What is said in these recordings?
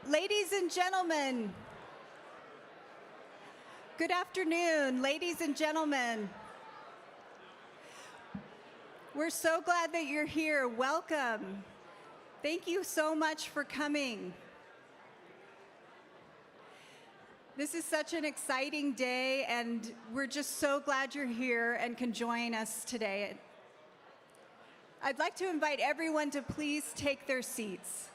Ladies and gentlemen, good afternoon, ladies and gentlemen. We're so glad that you're here. Welcome. Thank you so much for coming. This is such an exciting day, and we're just so glad you're here and can join us today. I'd like to invite everyone to please take their seats.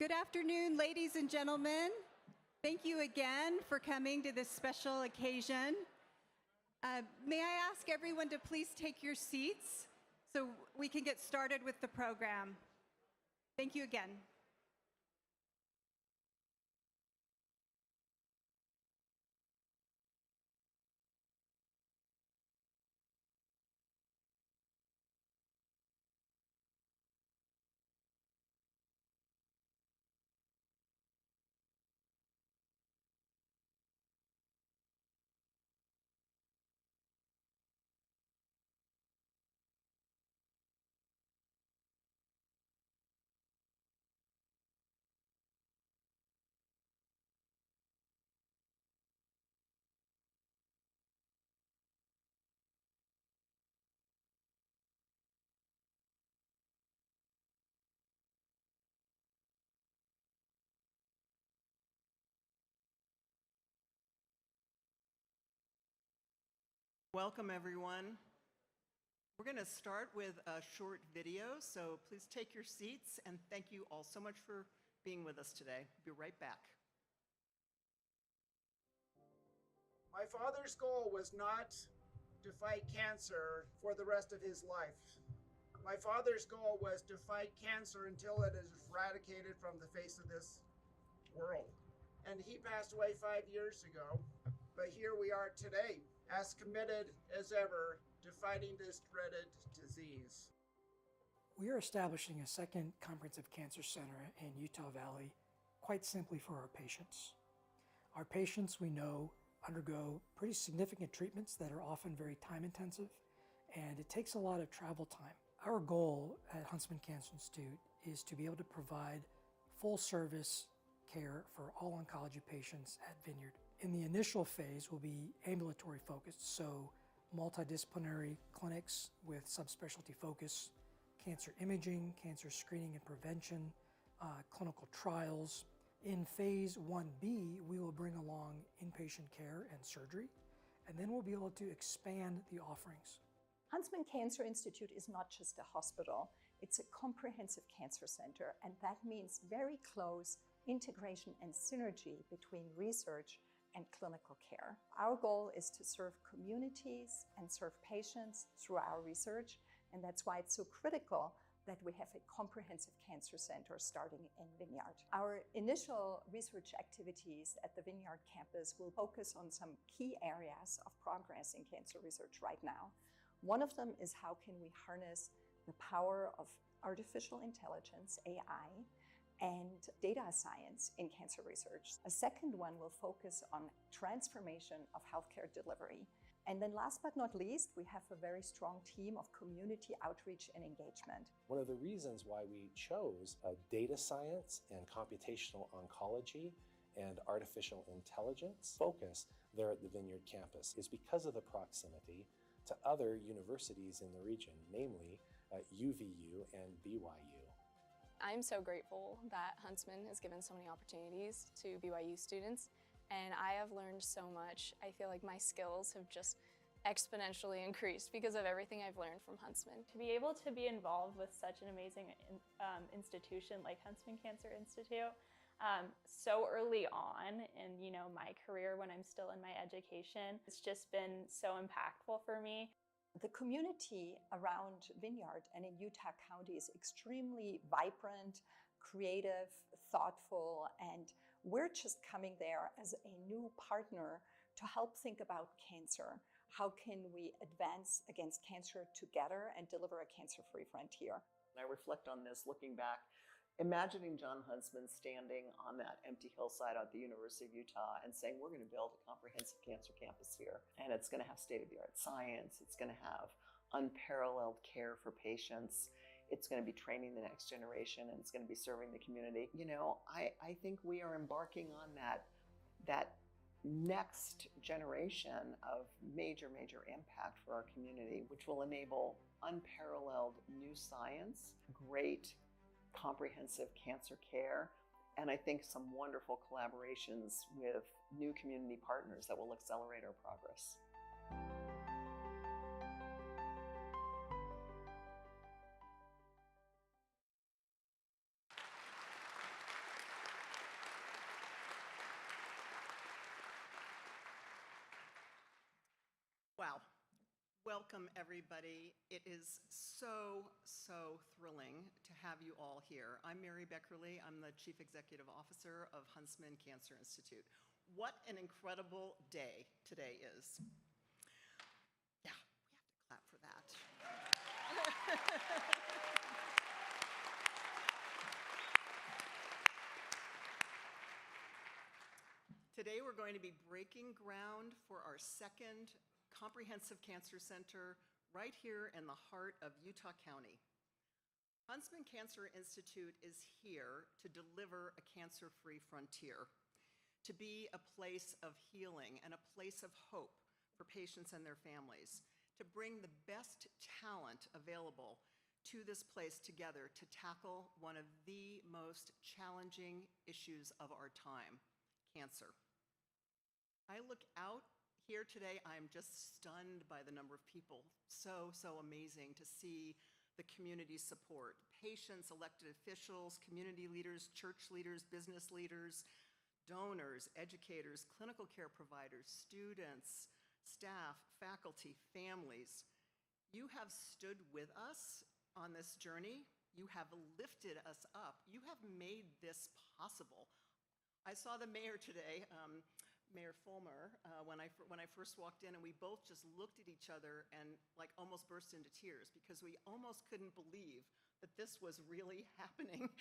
Good afternoon, ladies and gentlemen. Thank you again for coming to this special occasion. May I ask everyone to please take your seats so we can get started with the program. Thank you again. Welcome, everyone. We're going to start with a short video, so please take your seats, and thank you all so much for being with us today. Be right back. My father's goal was not to fight cancer for the rest of his life. My father's goal was to fight cancer until it is eradicated from the face of this world. And he passed away 5 years ago, but here we are today, as committed as ever to fighting this dreaded disease. We are establishing a second comprehensive cancer center in Utah Valley, quite simply for our patients. Our patients, we know, undergo pretty significant treatments that are often very time intensive, and it takes a lot of travel time. Our goal at Huntsman Cancer Institute is to be able to provide full service care for all oncology patients at Vineyard. In the initial phase, we'll be ambulatory focused, so multidisciplinary clinics with subspecialty focus, cancer imaging, cancer screening and prevention, clinical trials. In phase 1B, we will bring along inpatient care and surgery, and then we'll be able to expand the offerings. Huntsman Cancer Institute is not just a hospital, it's a comprehensive cancer center, and that means very close integration and synergy between research and clinical care. Our goal is to serve communities and serve patients through our research, and that's why it's so critical that we have a comprehensive cancer center starting in Vineyard. Our initial research activities at the Vineyard Campus will focus on some key areas of progress in cancer research right now. One of them is how can we harness the power of artificial intelligence, AI, and data science in cancer research. A second one will focus on transformation of healthcare delivery. And then last but not least, we have a very strong team of community outreach and engagement. One of the reasons why we chose data science and computational oncology and artificial intelligence focus there at the Vineyard Campus is because of the proximity to other universities in the region, namely UVU and BYU. I'm so grateful that Huntsman has given so many opportunities to BYU students, and I have learned so much. I feel like my skills have just exponentially increased because of everything I've learned from Huntsman. To be able to be involved with such an amazing institution like Huntsman Cancer Institute so early on in my career when I'm still in my education, it's just been so impactful for me. The community around Vineyard and in Utah County is extremely vibrant, creative, thoughtful, and we're just coming there as a new partner to help think about cancer. How can we advance against cancer together and deliver a cancer-free frontier? I reflect on this looking back, imagining John Huntsman standing on that empty hillside at the University of Utah and saying, we're going to build a comprehensive cancer campus here. And it's going to have state-of-the-art science. It's going to have unparalleled care for patients. It's going to be training the next generation, and it's going to be serving the community. I think we are embarking on that next generation of major impact for our community, which will enable unparalleled new science, great comprehensive cancer care, and I think some wonderful collaborations with new community partners that will accelerate our progress. Wow. Welcome, everybody. It is so thrilling to have you all here. I'm Mary Beckerly. I'm the Chief Executive Officer of Huntsman Cancer Institute. What an incredible day today is. Yeah, we have to clap for that. Today we're going to be breaking ground for our second Comprehensive Cancer Center right here in the heart of Utah County. Huntsman Cancer Institute is here to deliver a cancer-free frontier, to be a place of healing and a place of hope for patients and their families, to bring the best talent available to this place together to tackle one of the most challenging issues of our time, cancer. I look out here today, I'm just stunned by the number of people. So amazing to see the community support. Patients, elected officials, community leaders, church leaders, business leaders, donors, educators, clinical care providers, students, staff, faculty, families. You have stood with us on this journey. You have lifted us up. You have made this possible. I saw the mayor today, Mayor Fulmer, when I first walked in, and we both just looked at each other and like almost burst into tears because we almost couldn't believe that this was really happening.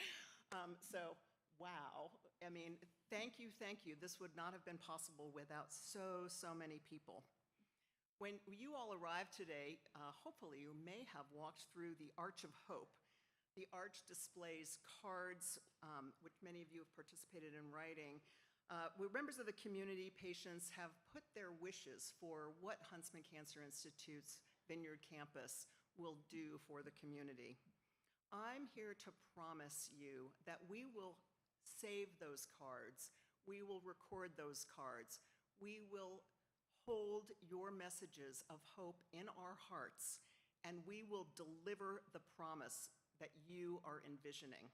So, wow. I mean, thank you. This would not have been possible without so many people. When you all arrived today, hopefully you may have walked through the Arch of Hope. The arch displays cards, which many of you have participated in writing, where members of the community, patients, have put their wishes for what Huntsman Cancer Institute's Vineyard Campus will do for the community. I'm here to promise you that we will save those cards. We will record those cards. We will hold your messages of hope in our hearts, and we will deliver the promise that you are envisioning.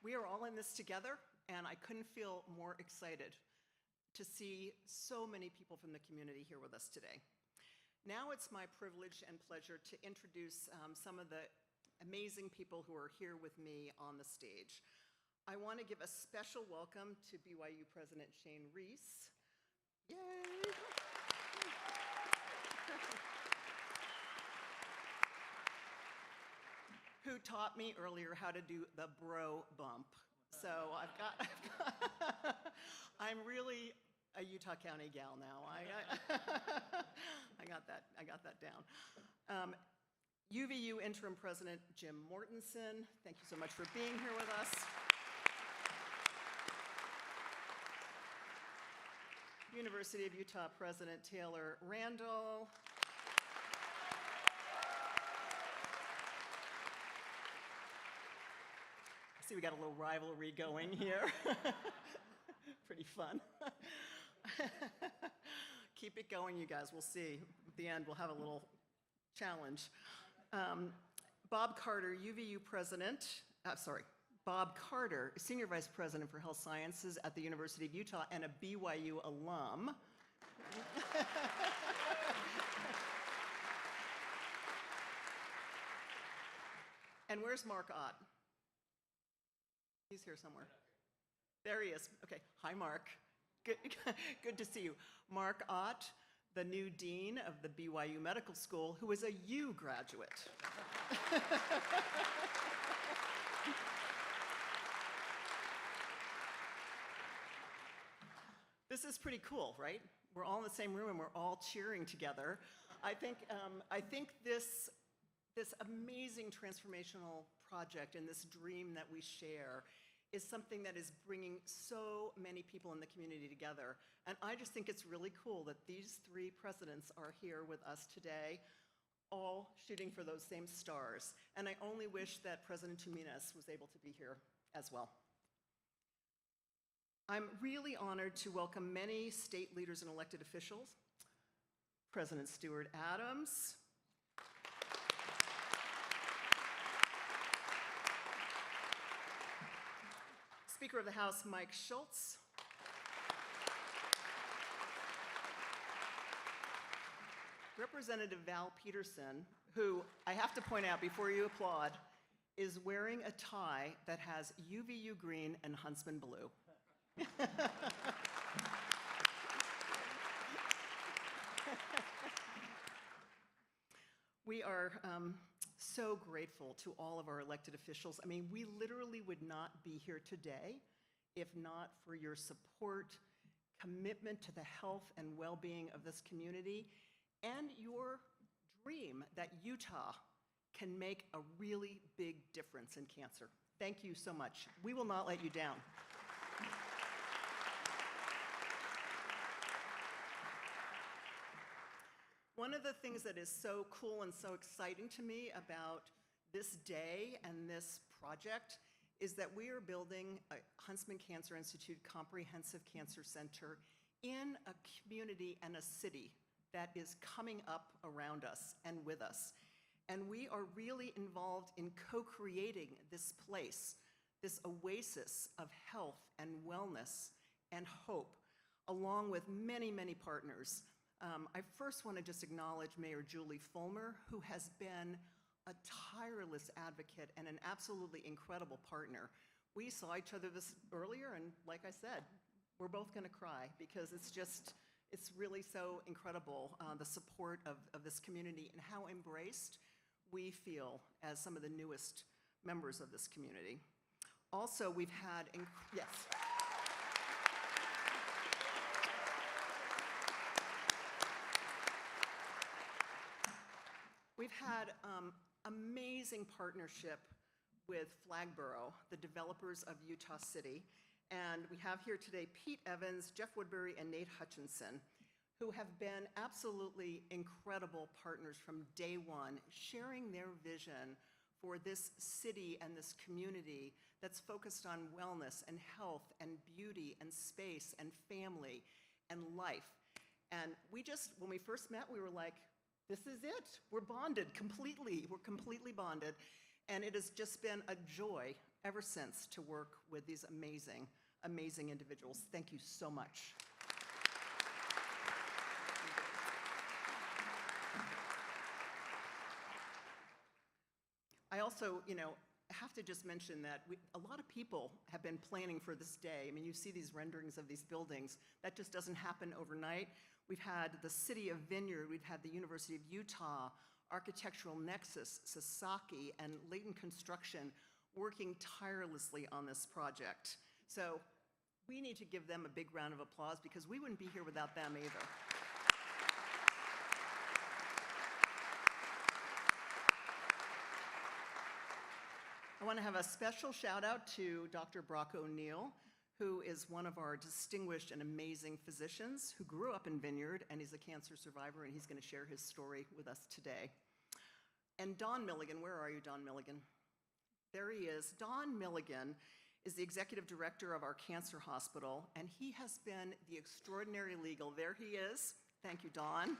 We are all in this together, and I couldn't feel more excited to see so many people from the community here with us today. Now it's my privilege and pleasure to introduce some of the amazing people who are here with me on the stage. I want to give a special welcome to BYU President Shane Reese. Yay! Who taught me earlier how to do the bro bump. So I'm really a Utah County gal now. I got that down. UVU Interim President Jim Mortensen, thank you so much for being here with us. University of Utah President Taylor Randall. See, we got a little rivalry going here. Pretty fun. Keep it going, you guys. We'll see. At the end, we'll have a little challenge. Bob Carter, UVU President, Bob Carter, Senior Vice President for Health Sciences at the University of Utah and a BYU alum. And where's Mark Ott? He's here somewhere. There he is. Okay, hi Mark. Good to see you. Mark Ott, the new dean of the BYU Medical School, who is a U graduate. This is pretty cool, right? We're all in the same room and we're all cheering together. I think this amazing transformational project and this dream that we share is something that is bringing so many people in the community together. And I just think it's really cool that these three presidents are here with us today, all shooting for those same stars. And I only wish that President Jimenez was able to be here as well. I'm really honored to welcome many state leaders and elected officials. President Stuart Adams, Speaker of the House Mike Schultz, Representative Val Peterson, who I have to point out before you applaud, is wearing a tie that has UVU green and Huntsman blue. We are so grateful to all of our elected officials. I mean, we literally would not be here today if not for your support, commitment to the health and well-being of this community, and your dream that Utah can make a really big difference in cancer. Thank you so much. We will not let you down. One of the things that is so cool and so exciting to me about this day and this project is that we are building a Huntsman Cancer Institute Comprehensive Cancer Center in a community and a city that is coming up around us and with us. And we are really involved in co-creating this place, this oasis of health and wellness and hope, along with many, many partners. I first want to just acknowledge Mayor Julie Fulmer, who has been a tireless advocate and an absolutely incredible partner. We saw each other this earlier, and like I said, we're both going to cry because it's really so incredible, the support of this community and how embraced we feel as some of the newest members of this community. Also, we've had, yes. We've had amazing partnership with Flagborough, the developers of Utah City. And we have here today Pete Evans, Jeff Woodbury, and Nate Hutchinson, who have been absolutely incredible partners from day one, sharing their vision for this city and this community that's focused on wellness and health and beauty and space and family and life. And when we first met, we were like, this is it. We're bonded completely. We're completely bonded. And it has just been a joy ever since to work with these amazing, amazing individuals. Thank you so much. I also, have to just mention that a lot of people have been planning for this day. I mean, you see these renderings of these buildings. That just doesn't happen overnight. We've had the City of Vineyard, we've had the University of Utah, Architectural Nexus, Sasaki, and Layton Construction working tirelessly on this project. So we need to give them a big round of applause because we wouldn't be here without them either. I want to have a special shout out to Dr. Brock O'Neill, who is one of our distinguished and amazing physicians who grew up in Vineyard, and he's a cancer survivor, and he's going to share his story with us today. And Don Milligan, where are you, Don Milligan? There he is. Don Milligan is the executive director of our cancer hospital, and he has been the extraordinary legal. There he is. Thank you, Don.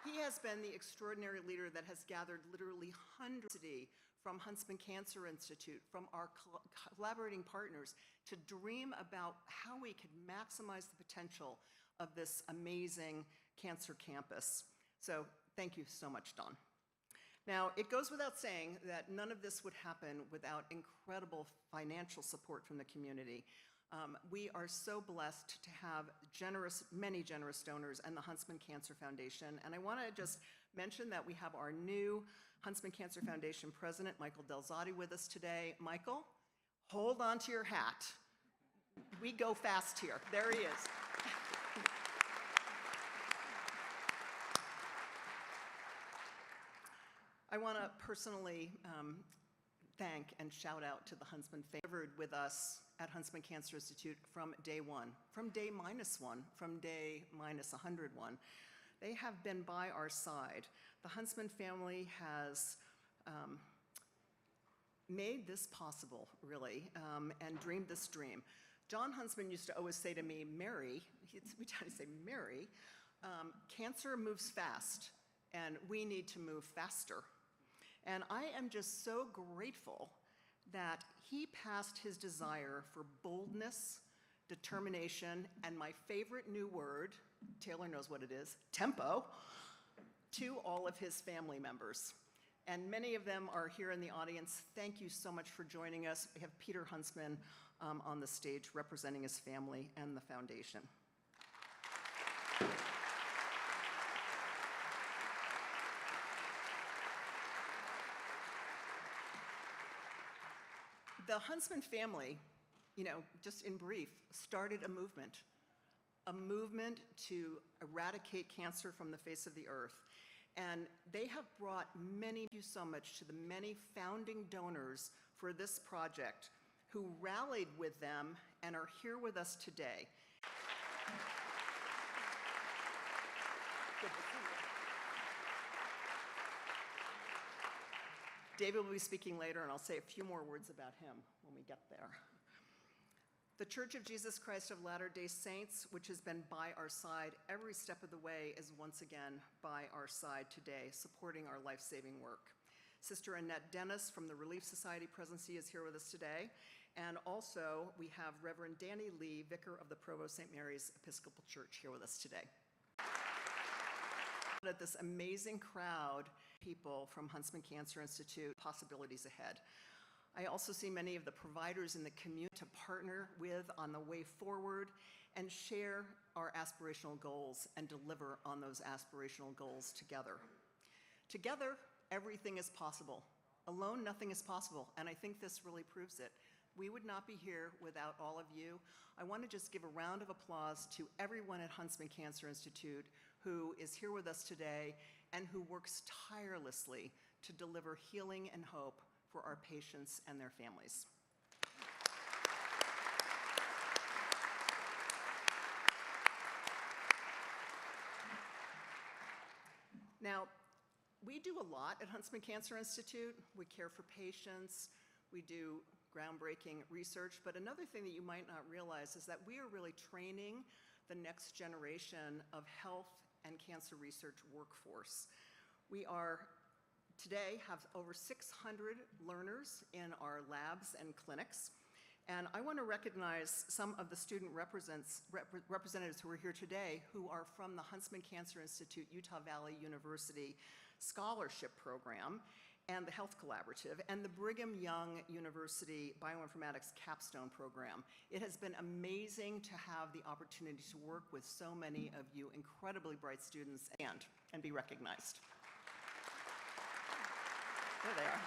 He has been the extraordinary leader that has gathered literally hundreds from Huntsman Cancer Institute, from our collaborating partners, to dream about how we could maximize the potential of this amazing cancer campus. So thank you so much, Don. Now, it goes without saying that none of this would happen without incredible financial support from the community. We are so blessed to have many generous donors and the Huntsman Cancer Foundation. And I want to just mention that we have our new Huntsman Cancer Foundation president, Michael Delzotti, with us today. Michael, hold on to your hat. We go fast here. There he is. I want to personally thank and shout out to the Huntsman favored with us at Huntsman Cancer Institute from day one, from day -1, from day -101. They have been by our side. The Huntsman family has made this possible, really, and dreamed this dream. John Huntsman used to always say to me, Mary, we try to say, Mary, cancer moves fast, and we need to move faster. And I am just so grateful that he passed his desire for boldness, determination, and my favorite new word, Taylor knows what it is, tempo, to all of his family members. And many of them are here in the audience. Thank you so much for joining us. We have Peter Huntsman on the stage representing his family and the foundation. The Huntsman family, just in brief, started a movement to eradicate cancer from the face of the earth. And they have brought thank you so much to the many founding donors for this project who rallied with them and are here with us today. Good. David will be speaking later, and I'll say a few more words about him when we get there. The Church of Jesus Christ of Latter-day Saints, which has been by our side every step of the way, is once again by our side today, supporting our life-saving work. Sister Annette Dennis from the Relief Society Presidency is here with us today. And also, we have Reverend Danny Lee, Vicar of the Provost St. Mary's Episcopal Church, here with us today. At this amazing crowd, people from Huntsman Cancer Institute, possibilities ahead. I also see many of the providers in the community to partner with on the way forward and share our aspirational goals and deliver on those aspirational goals together. Together, everything is possible. Alone, nothing is possible, and I think this really proves it. We would not be here without all of you. I want to just give a round of applause to everyone at Huntsman Cancer Institute who is here with us today and who works tirelessly to deliver healing and hope for our patients and their families. Now, we do a lot at Huntsman Cancer Institute. We care for patients, we do groundbreaking research, but another thing that you might not realize is that we are really training the next generation of health and cancer research workforce. We today have over 600 learners in our labs and clinics. And I want to recognize some of the student representatives who are here today who are from the Huntsman Cancer Institute Utah Valley University Scholarship Program and the Health Collaborative and the Brigham Young University Bioinformatics Capstone Program. It has been amazing to have the opportunity to work with so many of you incredibly bright students and be recognized. There they are.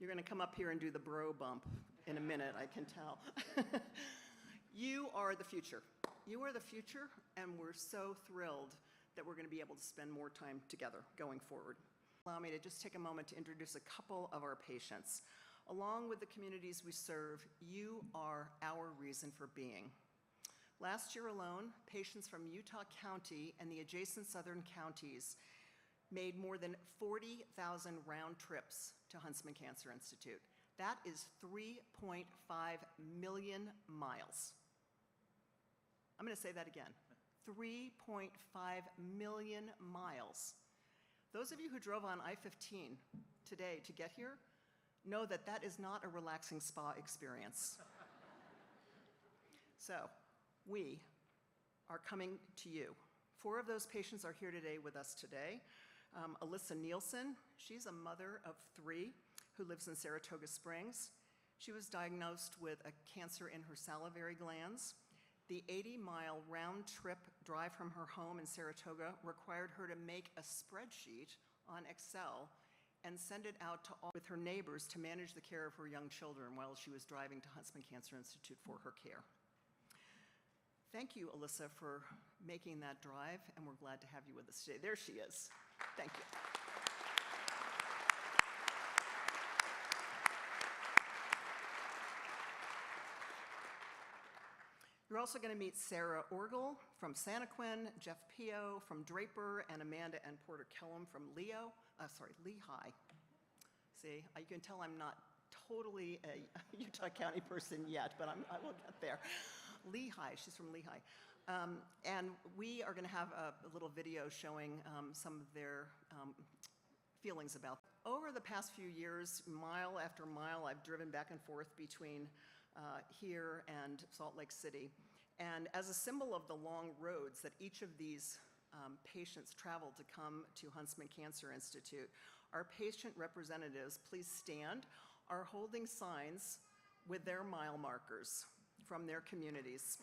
You're going to come up here and do the bro bump in a minute, I can tell. You are the future. You are the future, and we're so thrilled that we're going to be able to spend more time together going forward. Allow me to just take a moment to introduce a couple of our patients. Along with the communities we serve, you are our reason for being. Last year alone, patients from Utah County and the adjacent southern counties made more than 40,000 round trips to Huntsman Cancer Institute. That is 3.5 million miles. I'm going to say that again. 3.5 million miles. Those of you who drove on I-15 today to get here know that that is not a relaxing spa experience. So, we are coming to you. 4 of those patients are here today with us today. Alyssa Nielsen, she's a mother of 3 who lives in Saratoga Springs. She was diagnosed with a cancer in her salivary glands. The 80-mile round trip drive from her home in Saratoga required her to make a spreadsheet on Excel and send it out to all with her neighbors to manage the care of her young children while she was driving to Huntsman Cancer Institute for her care. Thank you, Alyssa, for making that drive, and we're glad to have you with us today. There she is. Thank you. You're also going to meet Sarah Orgel from Santaquin, Jeff Pio from Draper, and Amanda and Porter Kellum from Lehigh. See, you can tell I'm not totally a Utah County person yet, but I will get there. Lehigh, she's from Lehigh. And we are going to have a little video showing some of their feelings about it. Over the past few years, mile after mile, I've driven back and forth between here and Salt Lake City. And as a symbol of the long roads that each of these patients traveled to come to Huntsman Cancer Institute, our patient representatives, please stand, are holding signs with their mile markers from their communities.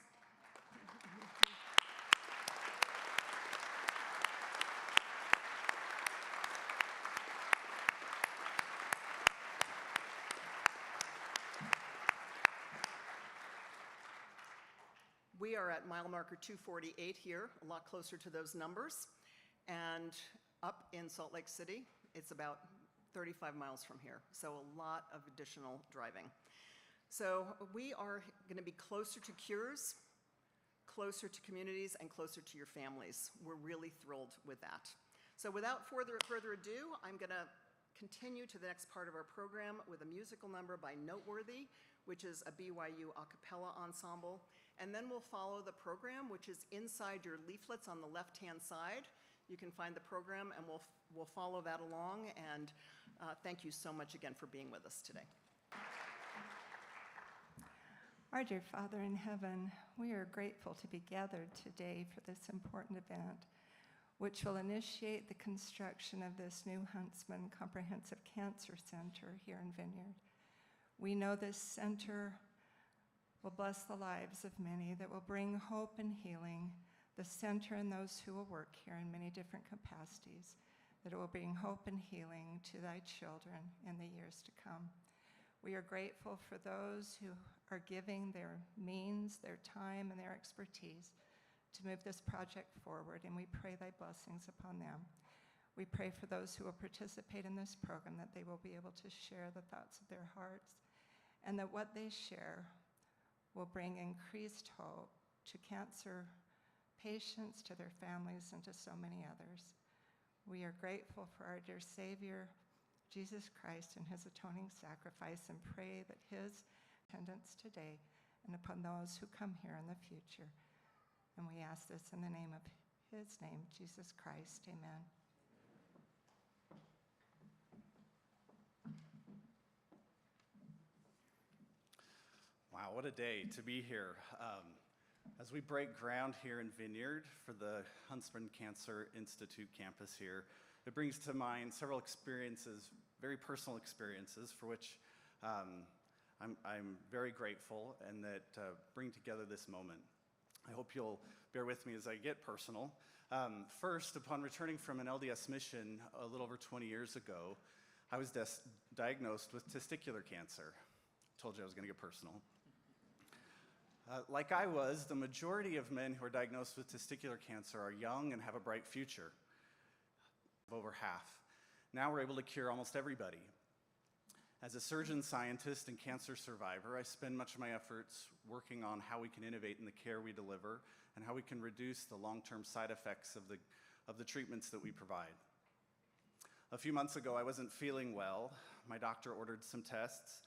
We are at mile marker 248 here, a lot closer to those numbers. And up in Salt Lake City, it's about 35 miles from here, so a lot of additional driving. So we are going to be closer to cures, closer to communities, and closer to your families. We're really thrilled with that. So without further ado, I'm going to continue to the next part of our program with a musical number by Noteworthy, which is a BYU a cappella ensemble. And then we'll follow the program, which is inside your leaflets on the left-hand side. You can find the program, and we'll follow that along. And thank you so much again for being with us today. Our dear Father in heaven, we are grateful to be gathered today for this important event, which will initiate the construction of this new Huntsman Comprehensive Cancer Center here in Vineyard. We know this center will bless the lives of many, that will bring hope and healing, the center and those who will work here in many different capacities, that it will bring hope and healing to thy children in the years to come. We are grateful for those who are giving their means, their time, and their expertise to move this project forward, and we pray thy blessings upon them. We pray for those who will participate in this program, that they will be able to share the thoughts of their hearts, and that what they share will bring increased hope to cancer patients, to their families, and to so many others. We are grateful for our dear Savior, Jesus Christ, and his atoning sacrifice, and pray that his attendance today and upon those who come here in the future. And we ask this in the name of his name, Jesus Christ. Amen. Wow, what a day to be here. As we break ground here in Vineyard for the Huntsman Cancer Institute campus here, it brings to mind several experiences, very personal experiences, for which I'm very grateful, and that bring together this moment. I hope you'll bear with me as I get personal. First, upon returning from an LDS mission a little over 20 years ago, I was diagnosed with testicular cancer. Told you I was going to get personal. Like I was, the majority of men who are diagnosed with testicular cancer are young and have a bright future. Over half. Now we're able to cure almost everybody. As a surgeon, scientist, and cancer survivor, I spend much of my efforts working on how we can innovate in the care we deliver and how we can reduce the long-term side effects of the treatments that we provide. A few months ago, I wasn't feeling well. My doctor ordered some tests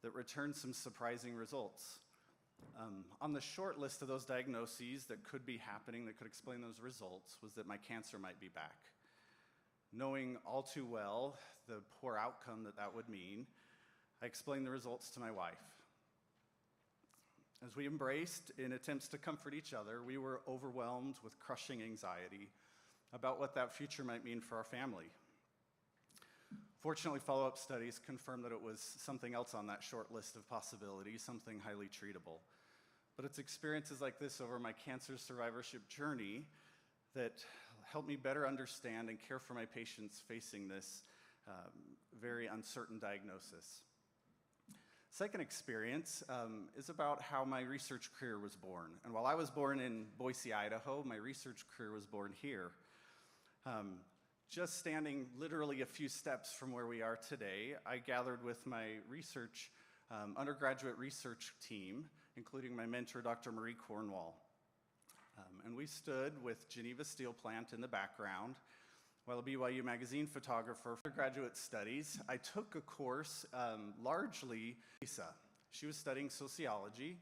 that returned some surprising results. On the short list of those diagnoses that could be happening, that could explain those results, was that my cancer might be back. Knowing all too well the poor outcome that would mean, I explained the results to my wife. As we embraced in attempts to comfort each other, we were overwhelmed with crushing anxiety about what that future might mean for our family. Fortunately, follow-up studies confirmed that it was something else on that short list of possibilities, something highly treatable. But it's experiences like this over my cancer survivorship journey that help me better understand and care for my patients facing this very uncertain diagnosis. Second experience is about how my research career was born. And while I was born in Boise, Idaho, my research career was born here. Just standing literally a few steps from where we are today, I gathered with my research, undergraduate research team, including my mentor, Dr. Marie Cornwall. And we stood with Geneva Steel Plant in the background, while a BYU Magazine photographer for graduate studies. I took a course largely Lisa. She was studying sociology,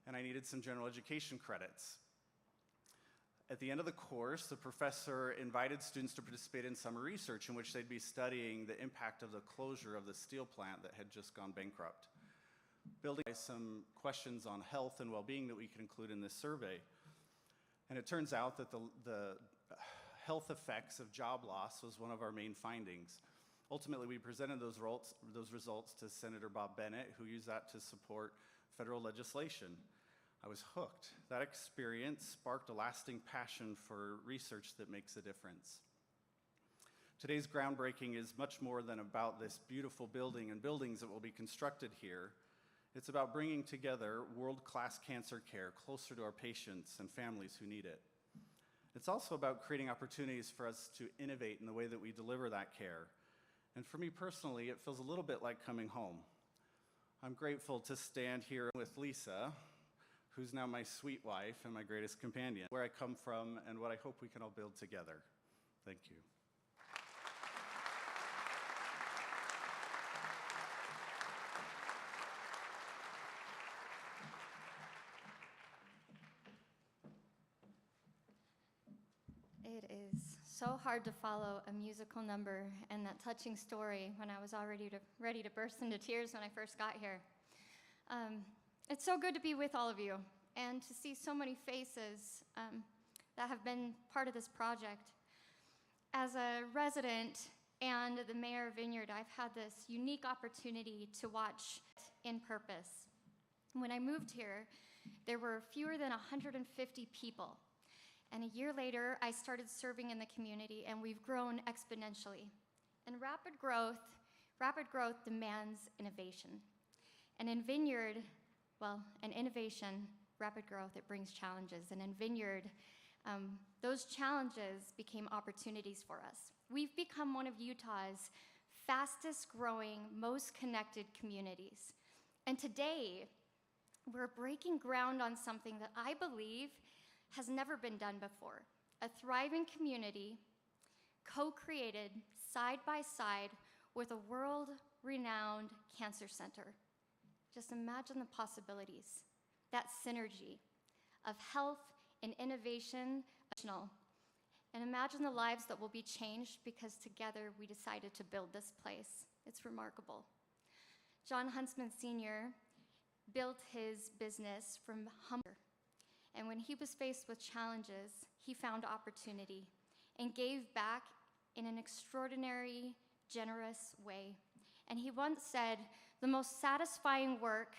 and I needed some general education credits. At the end of the course, the professor invited students to participate in summer research in which they'd be studying the impact of the closure of the steel plant that had just gone bankrupt. Building some questions on health and well-being that we could include in this survey. And it turns out that the health effects of job loss was one of our main findings. Ultimately, we presented those results to Senator Bob Bennett, who used that to support federal legislation. I was hooked. That experience sparked a lasting passion for research that makes a difference. Today's groundbreaking is much more than about this beautiful building and buildings that will be constructed here. It's about bringing together world-class cancer care closer to our patients and families who need it. It's also about creating opportunities for us to innovate in the way that we deliver that care. And for me personally, it feels a little bit like coming home. I'm grateful to stand here with Lisa, who's now my sweet wife and my greatest companion, where I come from and what I hope we can all build together. Thank you. It is so hard to follow a musical number and that touching story when I was already ready to burst into tears when I first got here. It's so good to be with all of you and to see so many faces that have been part of this project. As a resident and the mayor of Vineyard, I've had this unique opportunity to watch in purpose. When I moved here, there were fewer than 150 people. And a year later, I started serving in the community, and we've grown exponentially. And rapid growth demands innovation. And in Vineyard, well, in innovation, rapid growth, it brings challenges. And in Vineyard, those challenges became opportunities for us. We've become one of Utah's fastest growing, most connected communities. And today, we're breaking ground on something that I believe has never been done before. A thriving community, co-created side by side with a world-renowned cancer center. Just imagine the possibilities, that synergy of health and innovation, and imagine the lives that will be changed because together we decided to build this place. It's remarkable. John Huntsman Sr. built his business from hunger. And when he was faced with challenges, he found opportunity and gave back in an extraordinary, generous way. And he once said, the most satisfying work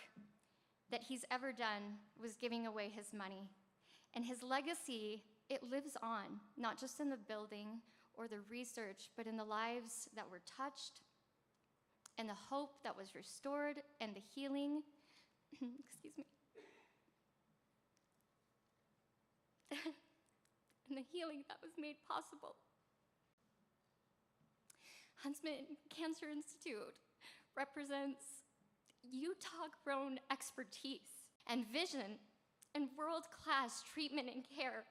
that he's ever done was giving away his money. And his legacy, it lives on, not just in the building or the research, but in the lives that were touched, and the hope that was restored, and the healing, excuse me, and the healing that was made possible. Huntsman Cancer Institute represents Utah-grown expertise and vision and world-class treatment and care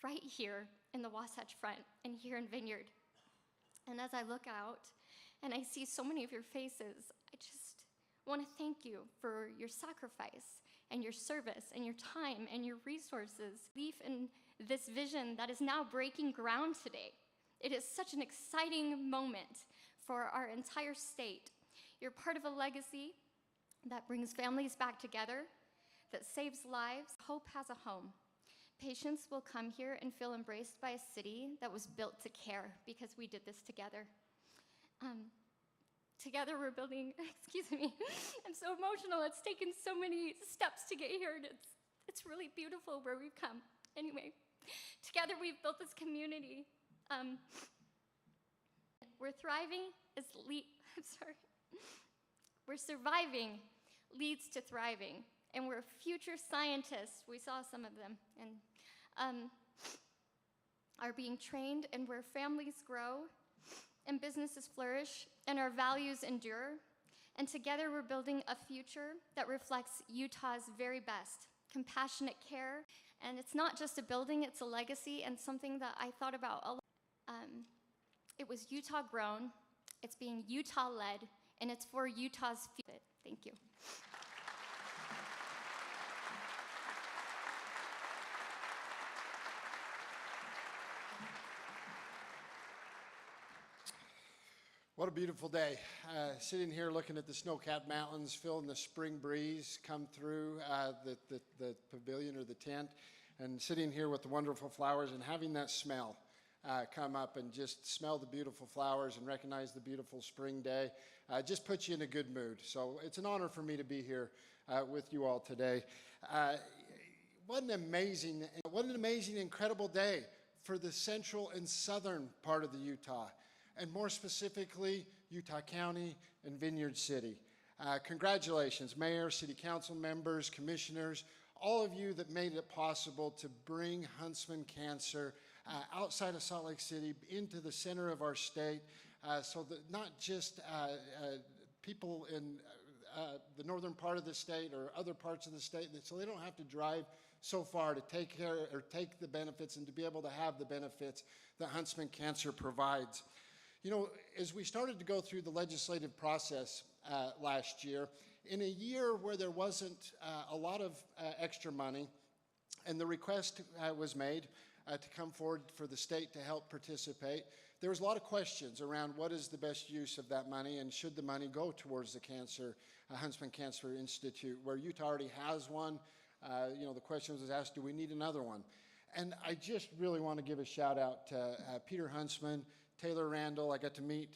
right here in the Wasatch Front and here in Vineyard. And as I look out and I see so many of your faces, I just want to thank you for your sacrifice and your service and your time and your resources. Belief in this vision that is now breaking ground today. It is such an exciting moment for our entire state. You're part of a legacy that brings families back together, that saves lives. Hope has a home. Patients will come here and feel embraced by a city that was built to care because we did this together. Together we're building, excuse me, I'm so emotional. It's taken so many steps to get here, and it's really beautiful where we've come. Anyway, together we've built this community. We're thriving, we're surviving leads to thriving, and we're future scientists. We saw some of them, and are being trained, and where families grow and businesses flourish and our values endure. And together we're building a future that reflects Utah's very best, compassionate care. And it's not just a building, it's a legacy, and something that I thought about a lot. It was Utah grown, it's being Utah led, and it's for Utah's future. Thank you. What a beautiful day. Sitting here looking at the snow-capped mountains, feeling the spring breeze come through the pavilion or the tent, and sitting here with the wonderful flowers and having that smell come up and just smell the beautiful flowers and recognize the beautiful spring day just puts you in a good mood. So it's an honor for me to be here with you all today. What an amazing, incredible day for the central and southern part of the Utah, and more specifically, Utah County and Vineyard City. Congratulations, Mayor, City Council members, commissioners, all of you that made it possible to bring Huntsman Cancer outside of Salt Lake City into the center of our state, so that not just people in the northern part of the state or other parts of the state, so they don't have to drive so far to take care or take the benefits and to be able to have the benefits that Huntsman Cancer provides. You know, as we started to go through the legislative process last year, in a year where there wasn't a lot of extra money, and the request was made to come forward for the state to help participate, there was a lot of questions around what is the best use of that money and should the money go towards the Huntsman Cancer Institute, where Utah already has one. You know, the question was asked, do we need another one? And I just really want to give a shout out to Peter Huntsman, Taylor Randall. I got to meet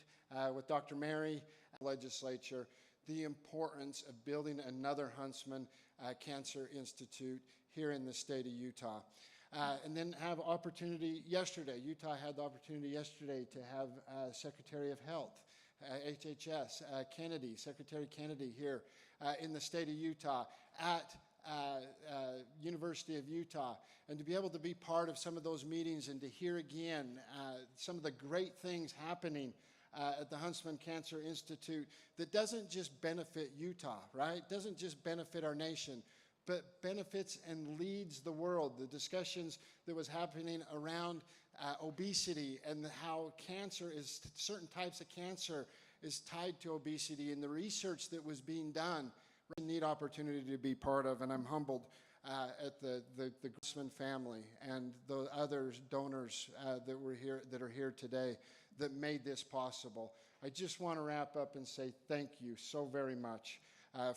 with Dr. Mary, legislature, the importance of building another Huntsman Cancer Institute here in the state of Utah. And then have opportunity yesterday. Utah had the opportunity yesterday to have Secretary of Health, HHS, Kennedy, Secretary Kennedy here in the state of Utah at University of Utah, and to be able to be part of some of those meetings and to hear again some of the great things happening at the Huntsman Cancer Institute that doesn't just benefit Utah, right? Doesn't just benefit our nation, but benefits and leads the world. The discussions that was happening around obesity and how cancer is, certain types of cancer is tied to obesity, and the research that was being done. A neat opportunity to be part of, and I'm humbled at the Huntsman family and the other donors that are here today that made this possible. I just want to wrap up and say thank you so very much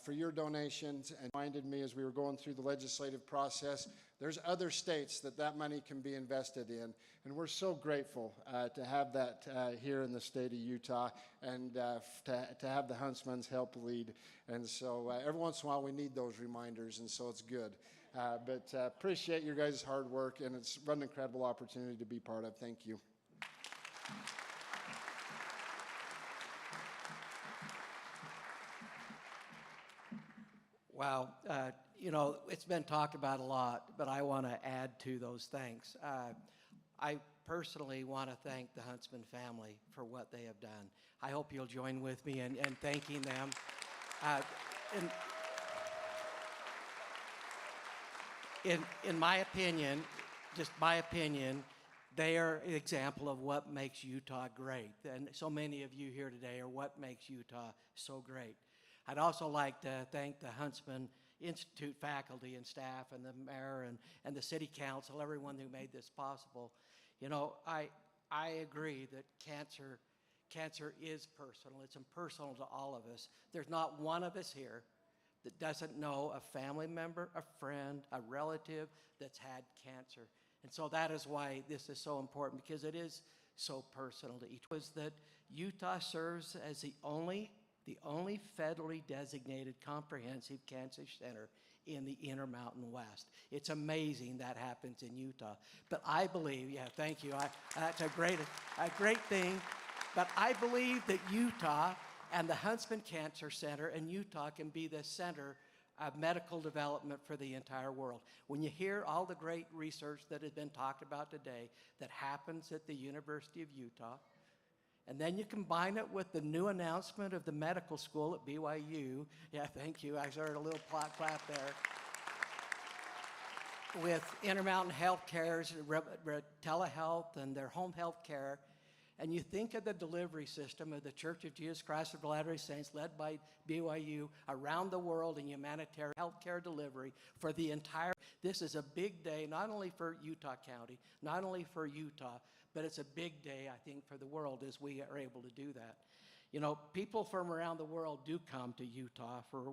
for your donations, and reminded me as we were going through the legislative process, there's other states that money can be invested in, and we're so grateful to have that here in the state of Utah, and to have the Huntsmans help lead. And so every once in a while we need those reminders, and so it's good. But appreciate your guys' hard work, and it's an incredible opportunity to be part of. Thank you. Wow. You know, it's been talked about a lot, but I want to add to those thanks. I personally want to thank the Huntsman family for what they have done. I hope you'll join with me in thanking them. In my opinion, just my opinion, they are an example of what makes Utah great. And so many of you here today are what makes Utah so great. I'd also like to thank the Huntsman Institute faculty and staff and the mayor and the city council, everyone who made this possible. You know, I agree that cancer is personal. It's impersonal to all of us. There's not one of us here that doesn't know a family member, a friend, a relative that's had cancer. And so that is why this is so important, because it is so personal to each. Was that Utah serves as the only federally designated comprehensive cancer center in the Intermountain West. It's amazing that happens in Utah. But I believe, yeah, thank you. That's a great thing. But I believe that Utah and the Huntsman Cancer Center in Utah can be the center of medical development for the entire world. When you hear all the great research that has been talked about today that happens at the University of Utah, and then you combine it with the new announcement of the medical school at BYU. Yeah, thank you. I heard a little clap there. With Intermountain Healthcare's telehealth and their home health care. And you think of the delivery system of the Church of Jesus Christ of Latter-day Saints, led by BYU, around the world in humanitarian healthcare delivery for the entire. This is a big day, not only for Utah County, not only for Utah, but it's a big day, I think, for the world as we are able to do that. You know, people from around the world do come to Utah for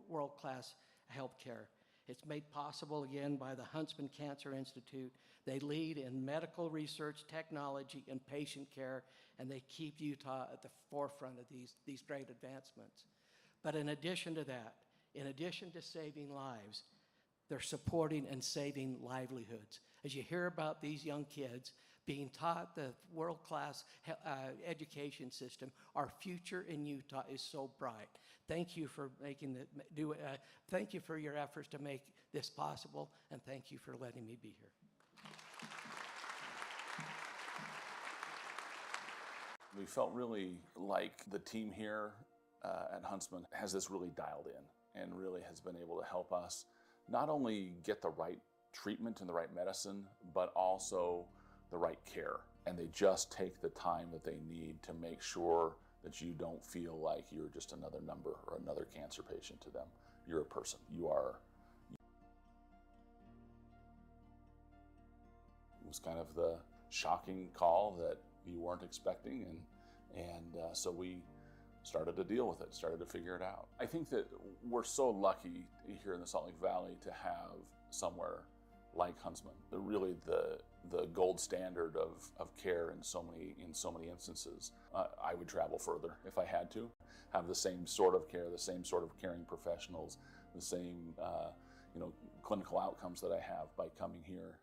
world-class health care. It's made possible, again, by the Huntsman Cancer Institute. They lead in medical research, technology, and patient care, and they keep Utah at the forefront of these great advancements. But in addition to that, in addition to saving lives, they're supporting and saving livelihoods. As you hear about these young kids being taught the world-class education system, our future in Utah is so bright. Thank you for thank you for your efforts to make this possible, and thank you for letting me be here. We felt really like the team here at Huntsman has this really dialed in and really has been able to help us not only get the right treatment and the right medicine, but also the right care. And they just take the time that they need to make sure that you don't feel like you're just another number or another cancer patient to them. You're a person. You are. It was kind of the shocking call that you weren't expecting, and so we started to deal with it, started to figure it out. I think that we're so lucky here in the Salt Lake Valley to have somewhere like Huntsman, really the gold standard of care in so many instances. I would travel further if I had to, have the same sort of care, the same sort of caring professionals, the same clinical outcomes that I have by coming here.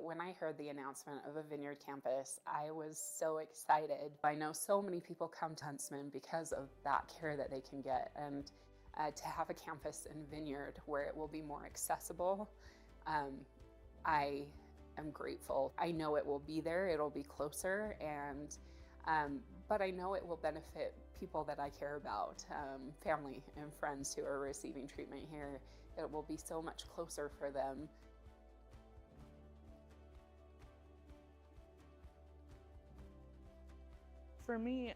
When I heard the announcement of a Vineyard Campus, I was so excited. I know so many people come to Huntsman because of that care that they can get, and to have a campus in Vineyard where it will be more accessible, I am grateful. I know it will be there, it'll be closer, and but I know it will benefit people that I care about, family and friends who are receiving treatment here. It will be so much closer for them. For me,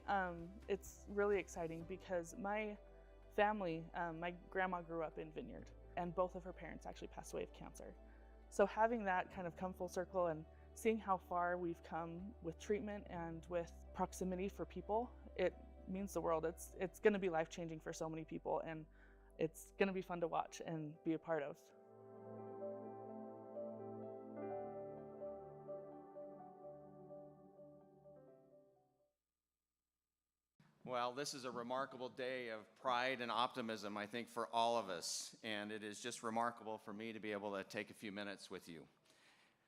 it's really exciting because my family, my grandma grew up in Vineyard, and both of her parents actually passed away of cancer. So having that kind of come full circle and seeing how far we've come with treatment and with proximity for people, it means the world. It's going to be life-changing for so many people, and it's going to be fun to watch and be a part of. Well, this is a remarkable day of pride and optimism, I think, for all of us, and it is just remarkable for me to be able to take a few minutes with you.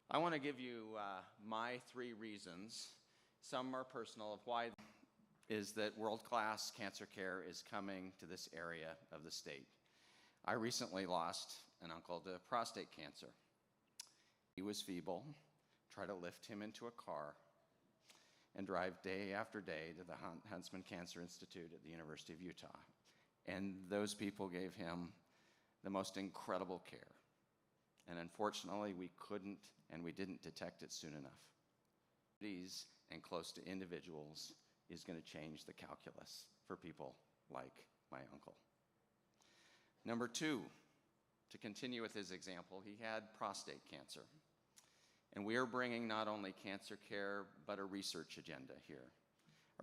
I want to give you my 3 reasons. Some are personal of why is that world-class cancer care is coming to this area of the state. I recently lost an uncle to prostate cancer. He was feeble, tried to lift him into a car, and drive day after day to the Huntsman Cancer Institute at the University of Utah. And those people gave him the most incredible care. And unfortunately, we couldn't and we didn't detect it soon enough. These and close to individuals is going to change the calculus for people like my uncle. Number 2, to continue with his example, he had prostate cancer. And we are bringing not only cancer care, but a research agenda here.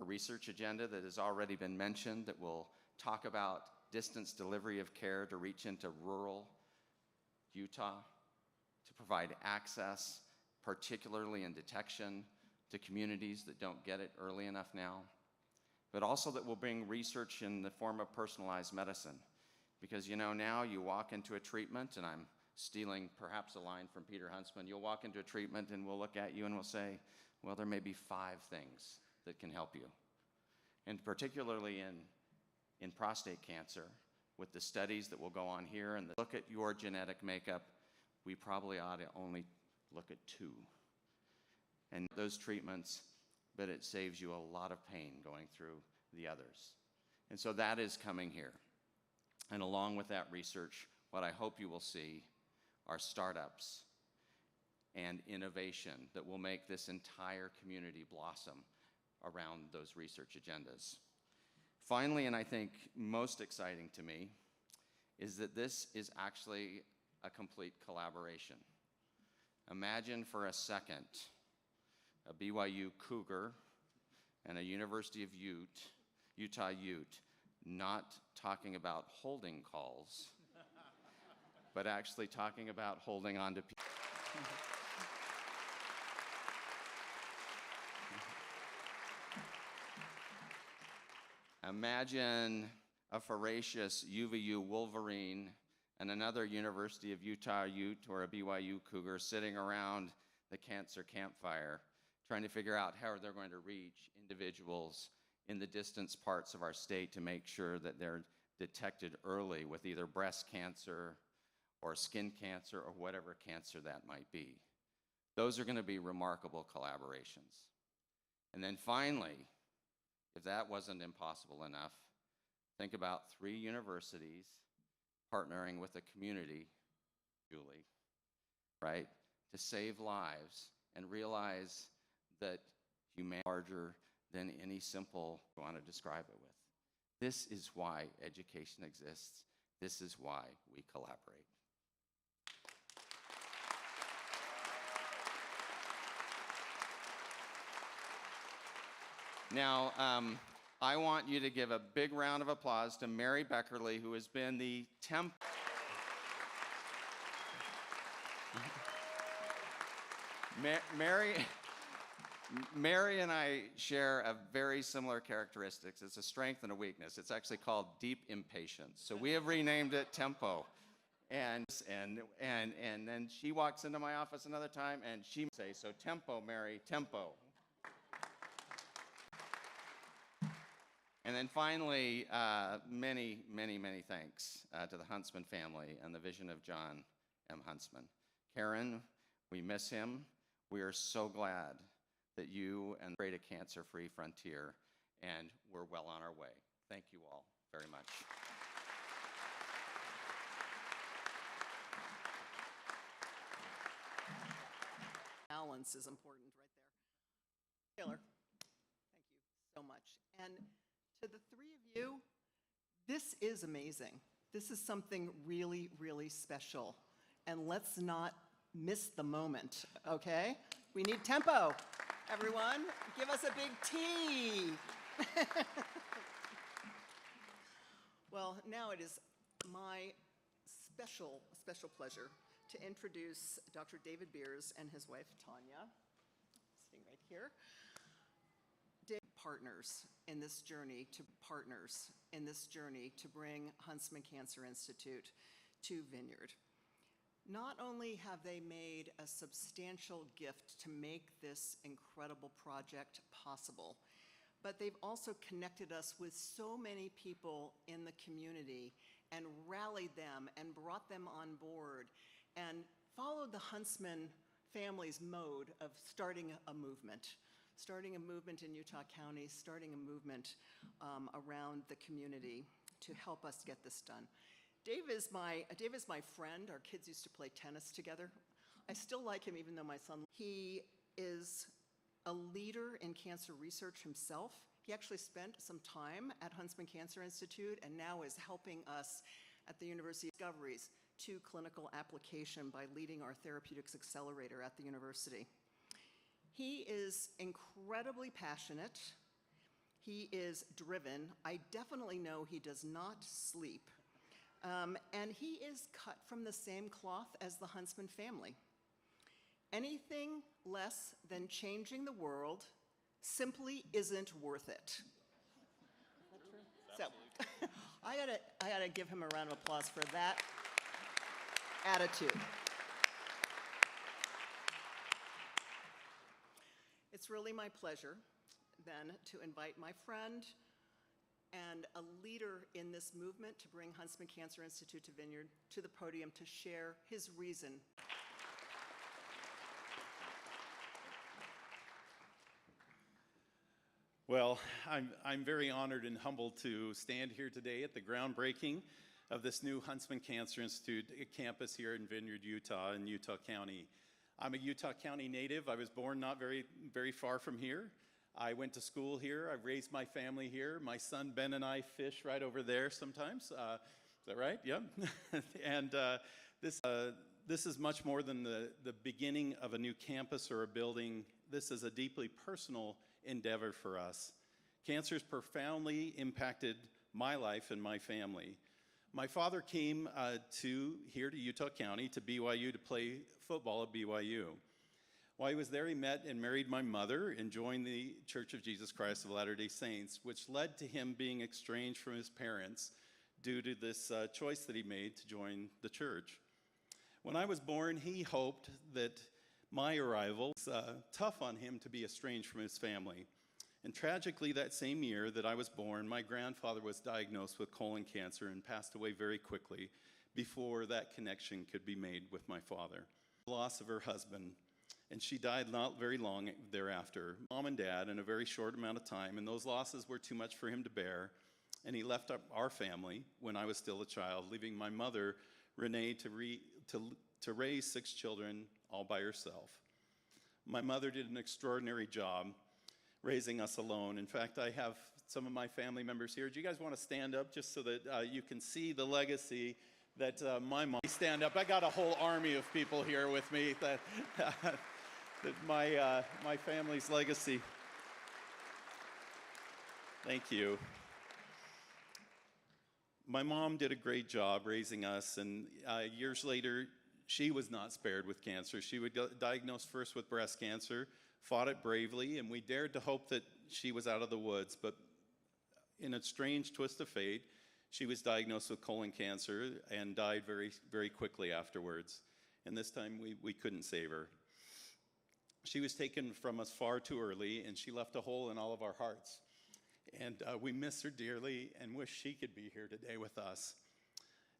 A research agenda that has already been mentioned that will talk about distance delivery of care to reach into rural Utah, to provide access, particularly in detection, to communities that don't get it early enough now, but also that will bring research in the form of personalized medicine. Because now you walk into a treatment, and I'm stealing perhaps a line from Peter Huntsman, you'll walk into a treatment and we'll look at you and we'll say, well, there may be 5 things that can help you. And particularly in prostate cancer, with the studies that will go on here and look at your genetic makeup, we probably ought to only look at 2. And those treatments, but it saves you a lot of pain going through the others. And so that is coming here. And along with that research, what I hope you will see are startups and innovation that will make this entire community blossom around those research agendas. Finally, and I think most exciting to me, is that this is actually a complete collaboration. Imagine for a second a BYU Cougar and a University of Utah Ute not talking about holding calls, but actually talking about holding on to people. Imagine a voracious UVU Wolverine and another University of Utah Ute or a BYU Cougar sitting around the cancer campfire trying to figure out how they're going to reach individuals in the distance parts of our state to make sure that they're detected early with either breast cancer or skin cancer or whatever cancer that might be. Those are going to be remarkable collaborations. And then finally, if that wasn't impossible enough, think about 3 universities partnering with a community, Julie, right, to save lives and realize that humanity is larger than any simple you want to describe it with. This is why education exists. This is why we collaborate. Now, I want you to give a big round of applause to Mary Beckerly, who has been the Mary and I share a very similar characteristics. It's a strength and a weakness. It's actually called deep impatience. So we have renamed it Tempo. And then she walks into my office another time and she says, so tempo, Mary, tempo. And then finally, many, many, many thanks to the Huntsman family and the vision of John M. Huntsman. Karen, we miss him. We are so glad that you and create a cancer-free frontier, and we're well on our way. Thank you all very much. Balance is important right there. Taylor, thank you so much. And to the 3 of you, this is amazing. This is something really, really special. And let's not miss the moment, okay? We need tempo. Everyone, give us a big T. Well, now it is my special pleasure to introduce Dr. David Beers and his wife, Tanya, sitting right here. Partners in this journey to bring Huntsman Cancer Institute to Vineyard. Not only have they made a substantial gift to make this incredible project possible, but they've also connected us with so many people in the community and rallied them and brought them on board and followed the Huntsman family's mode of starting a movement in Utah County, starting a movement around the community to help us get this done. Dave is my friend. Our kids used to play tennis together. I still like him even though my son, he is a leader in cancer research himself. He actually spent some time at Huntsman Cancer Institute and now is helping us at the University of Discoveries to clinical application by leading our therapeutics accelerator at the university. He is incredibly passionate. He is driven. I definitely know he does not sleep. And he is cut from the same cloth as the Huntsman family. Anything less than changing the world simply isn't worth it. So I gotta give him a round of applause for that attitude. It's really my pleasure then to invite my friend and a leader in this movement to bring Huntsman Cancer Institute to Vineyard to the podium to share his reason. Well, I'm very honored and humbled to stand here today at the groundbreaking of this new Huntsman Cancer Institute campus here in Vineyard, Utah, in Utah County. I'm a Utah County native. I was born not very far from here. I went to school here. I raised my family here. My son Ben and I fish right over there sometimes. Is that right? Yeah. And this is much more than the beginning of a new campus or a building. This is a deeply personal endeavor for us. Cancer has profoundly impacted my life and my family. My father came here to Utah County, to BYU, to play football at BYU. While he was there, he met and married my mother and joined the Church of Jesus Christ of Latter-day Saints, which led to him being estranged from his parents due to this choice that he made to join the church. When I was born, he hoped that my arrival was tough on him to be estranged from his family. And tragically, that same year that I was born, my grandfather was diagnosed with colon cancer and passed away very quickly before that connection could be made with my father. The loss of her husband. and she died not very long thereafter. Mom and Dad in a very short amount of time, and those losses were too much for him to bear, and he left our family when I was still a child, leaving my mother, Renee, to raise 6 children all by herself. My mother did an extraordinary job raising us alone. In fact, I have some of my family members here. Do you guys want to stand up just so that you can see the legacy that my mom... Stand up. I got a whole army of people here with me that, that my family's legacy. Thank you. My mom did a great job raising us, and years later, she was not spared with cancer. She was diagnosed first with breast cancer, fought it bravely, and we dared to hope that she was out of the woods. But in a strange twist of fate, she was diagnosed with colon cancer and died very, very quickly afterwards. And this time we couldn't save her. She was taken from us far too early, and she left a hole in all of our hearts. And we miss her dearly and wish she could be here today with us.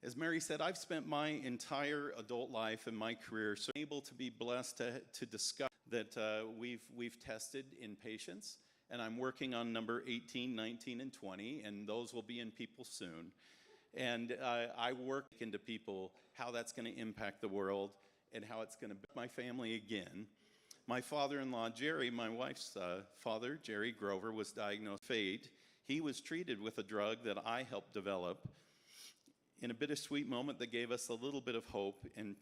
As Mary said, I've spent my entire adult life and my career so able to be blessed to discover that we've tested in patients, and I'm working on number 18, 19, and 20, and those will be in people soon. And I work into people how that's going to impact the world and how it's going to my family again. My father-in-law, Jerry, my wife's father, Jerry Grover, was diagnosed with fate. He was treated with a drug that I helped develop in a bittersweet moment that gave us a little bit of hope and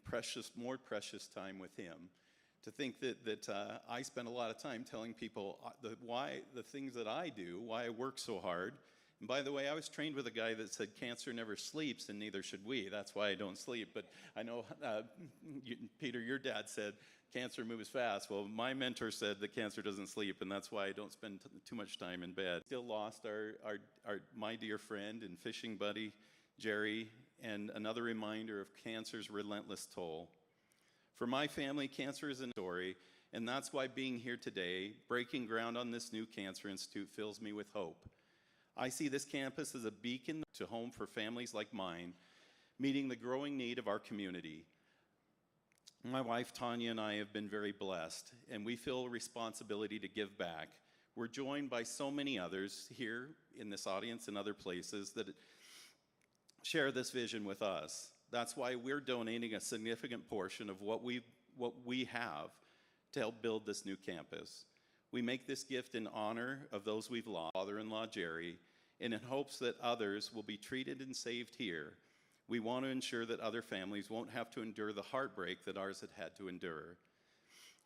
more precious time with him. To think that I spend a lot of time telling people the things that I do, why I work so hard. And by the way, I was trained with a guy that said cancer never sleeps, and neither should we. That's why I don't sleep. But I know, Peter, your dad said cancer moves fast. Well, my mentor said that cancer doesn't sleep, and that's why I don't spend too much time in bed. Still lost my dear friend and fishing buddy, Jerry, and another reminder of cancer's relentless toll. For my family, cancer is a story, and that's why being here today, breaking ground on this new cancer institute, fills me with hope. I see this campus as a beacon to home for families like mine, meeting the growing need of our community. My wife, Tanya, and I have been very blessed, and we feel a responsibility to give back. We're joined by so many others here in this audience and other places that share this vision with us. That's why we're donating a significant portion of what we have to help build this new campus. We make this gift in honor of those we've lost, father-in-law Jerry, and in hopes that others will be treated and saved here. We want to ensure that other families won't have to endure the heartbreak that ours had to endure.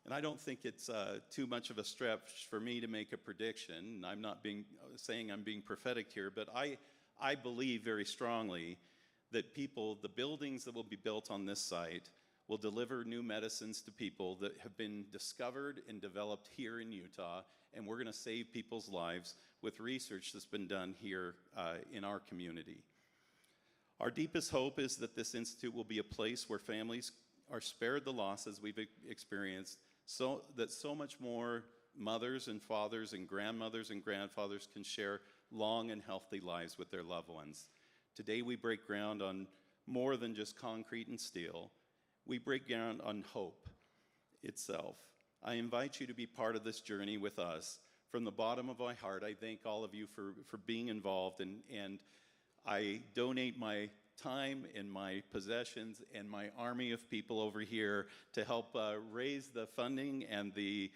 And I don't think it's too much of a stretch for me to make a prediction. I'm not saying I'm being prophetic here, but I believe very strongly that the buildings that will be built on this site will deliver new medicines to people that have been discovered and developed here in Utah, and we're going to save people's lives with research that's been done here in our community. Our deepest hope is that this institute will be a place where families are spared the losses we've experienced, so that so much more mothers and fathers and grandmothers and grandfathers can share long and healthy lives with their loved ones. Today we break ground on more than just concrete and steel. We break ground on hope itself. I invite you to be part of this journey with us. From the bottom of my heart, I thank all of you for being involved, and I donate my time and my possessions and my army of people over here to help raise the funding and the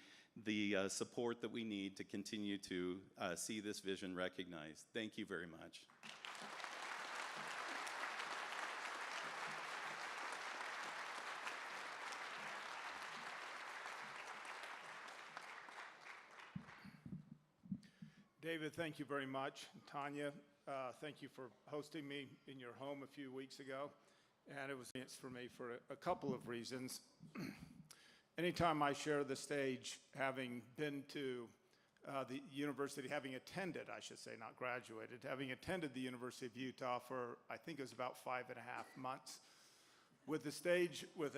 support that we need to continue to see this vision recognized. Thank you very much. David, thank you very much. Tanya, thank you for hosting me in your home a few weeks ago. And it was for me for a couple of reasons. Anytime I share the stage, having been to the university, having attended, I should say, not graduated, having attended the University of Utah for, I think it was about 5.5 months, with the stage with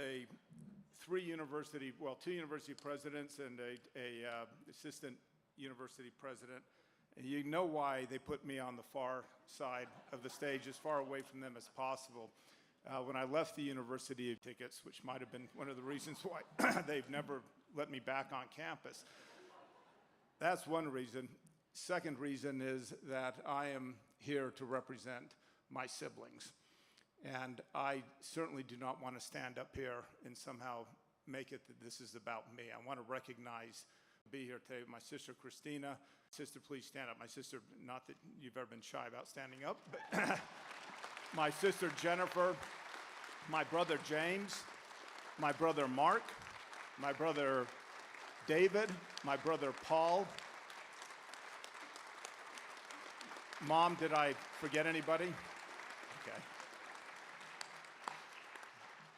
two university presidents and a assistant university president. And you know why they put me on the far side of the stage, as far away from them as possible. When I left the university of tickets, which might have been one of the reasons why they've never let me back on campus. That's one reason. Second reason is that I am here to represent my siblings. And I certainly do not want to stand up here and somehow make it that this is about me. I want to recognize, be here today with my sister Christina. Sister, please stand up. My sister, not that you've ever been shy about standing up, but my sister Jennifer, my brother James, my brother Mark, my brother David, my brother Paul. Mom, did I forget anybody? Okay.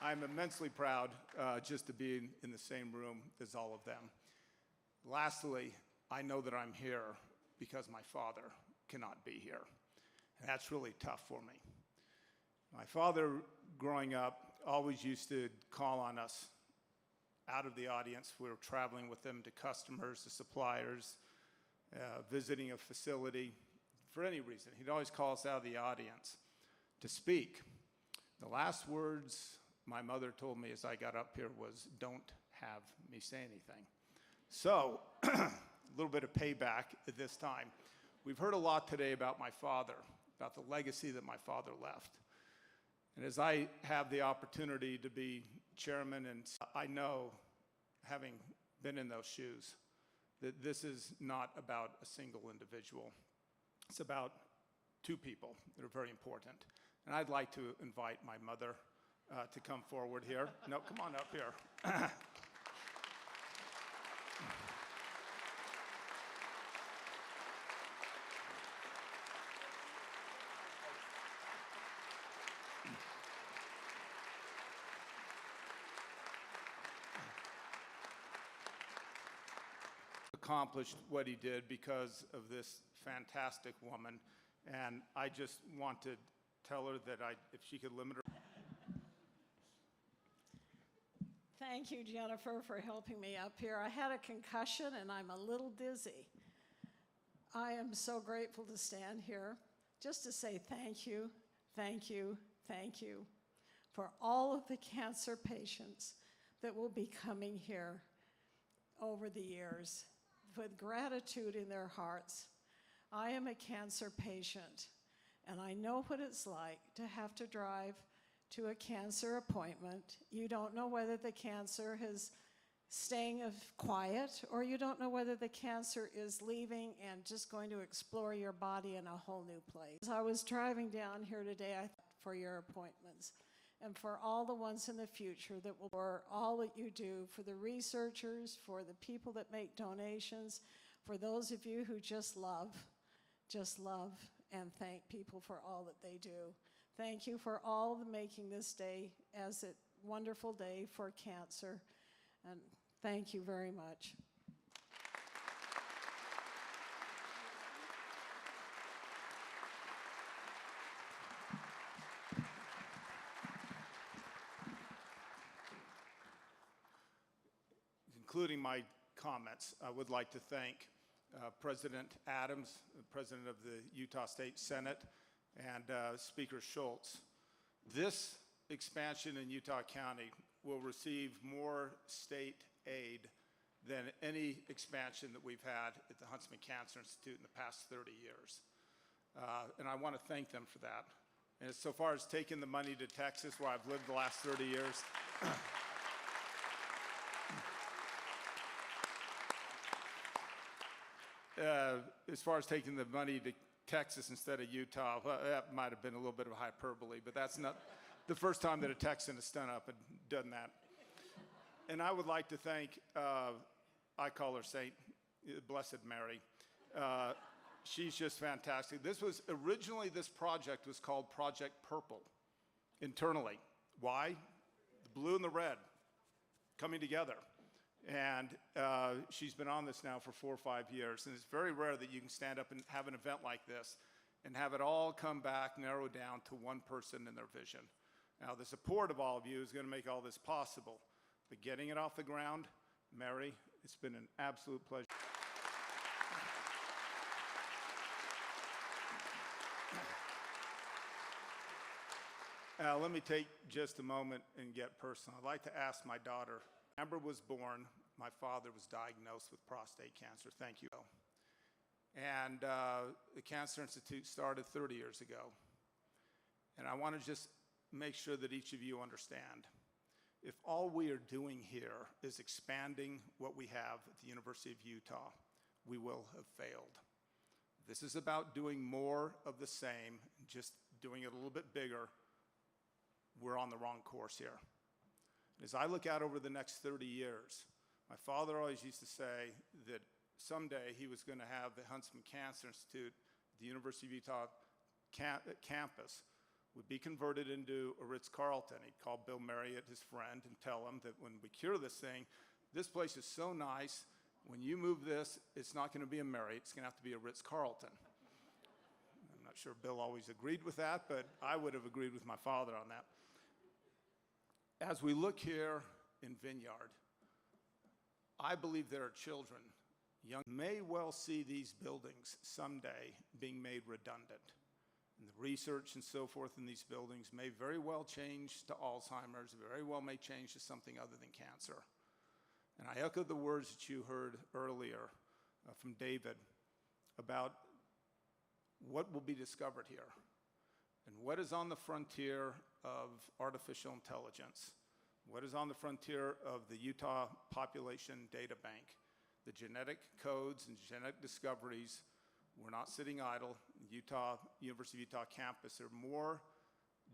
I'm immensely proud just to be in the same room as all of them. Lastly, I know that I'm here because my father cannot be here. And that's really tough for me. My father, growing up, always used to call on us out of the audience. We were traveling with them to customers, to suppliers, visiting a facility. For any reason, he'd always call us out of the audience to speak. The last words my mother told me as I got up here was, "Don't have me say anything." So, a little bit of payback at this time. We've heard a lot today about my father, about the legacy that my father left. And as I have the opportunity to be chairman, and I know, having been in those shoes, that this is not about a single individual. It's about two people that are very important. And I'd like to invite my mother to come forward here. No, come on up here. Accomplished what he did because of this fantastic woman, and I just want to tell her that if she could limit her. Thank you, Jennifer, for helping me up here. I had a concussion and I'm a little dizzy. I am so grateful to stand here just to say thank you, thank you, thank you for all of the cancer patients that will be coming here over the years with gratitude in their hearts. I am a cancer patient, and I know what it's like to have to drive to a cancer appointment. You don't know whether the cancer is staying quiet, or you don't know whether the cancer is leaving and just going to explore your body in a whole new place. As I was driving down here today, I thought for your appointments and for all the ones in the future that will, for all that you do, for the researchers, for the people that make donations, for those of you who just love and thank people for all that they do. Thank you for all the making this day as a wonderful day for cancer, and thank you very much. Concluding my comments, I would like to thank President Adams, the President of the Utah State Senate, and Speaker Schultz. This expansion in Utah County will receive more state aid than any expansion that we've had at the Huntsman Cancer Institute in the past 30 years. And I want to thank them for that. And so far as taking the money to Texas, where I've lived the last 30 years, as far as taking the money to Texas instead of Utah, well, that might have been a little bit of a hyperbole, but that's not the first time that a Texan has stood up and done that. And I would like to thank, I call her Saint, Blessed Mary. She's just fantastic. Originally this project was called Project Purple internally. Why? The blue and the red coming together. And she's been on this now for 4 or 5 years. And it's very rare that you can stand up and have an event like this and have it all come back, narrow down to one person and their vision. Now, the support of all of you is going to make all this possible. But getting it off the ground, Mary, it's been an absolute pleasure. Let me take just a moment and get personal. I'd like to ask my daughter. Amber was born my father was diagnosed with prostate cancer. Thank you. And the Cancer Institute started 30 years ago. And I want to just make sure that each of you understand. If all we are doing here is expanding what we have at the University of Utah, we will have failed. This is about doing more of the same, just doing it a little bit bigger. We're on the wrong course here. As I look out over the next 30 years, my father always used to say that someday he was going to have the Huntsman Cancer Institute, the University of Utah campus, would be converted into a Ritz-Carlton. He'd call Bill Marriott, his friend, and tell him that when we cure this thing, this place is so nice, when you move this, it's not going to be a Marriott, it's going to have to be a Ritz-Carlton. I'm not sure Bill always agreed with that, but I would have agreed with my father on that. As we look here in Vineyard, I believe there are children, young, may well see these buildings someday being made redundant. And the research and so forth in these buildings may very well change to Alzheimer's, very well may change to something other than cancer. And I echo the words that you heard earlier from David about what will be discovered here and what is on the frontier of artificial intelligence, what is on the frontier of the Utah Population Data Bank, the genetic codes and genetic discoveries. We're not sitting idle. University of Utah campus, there are more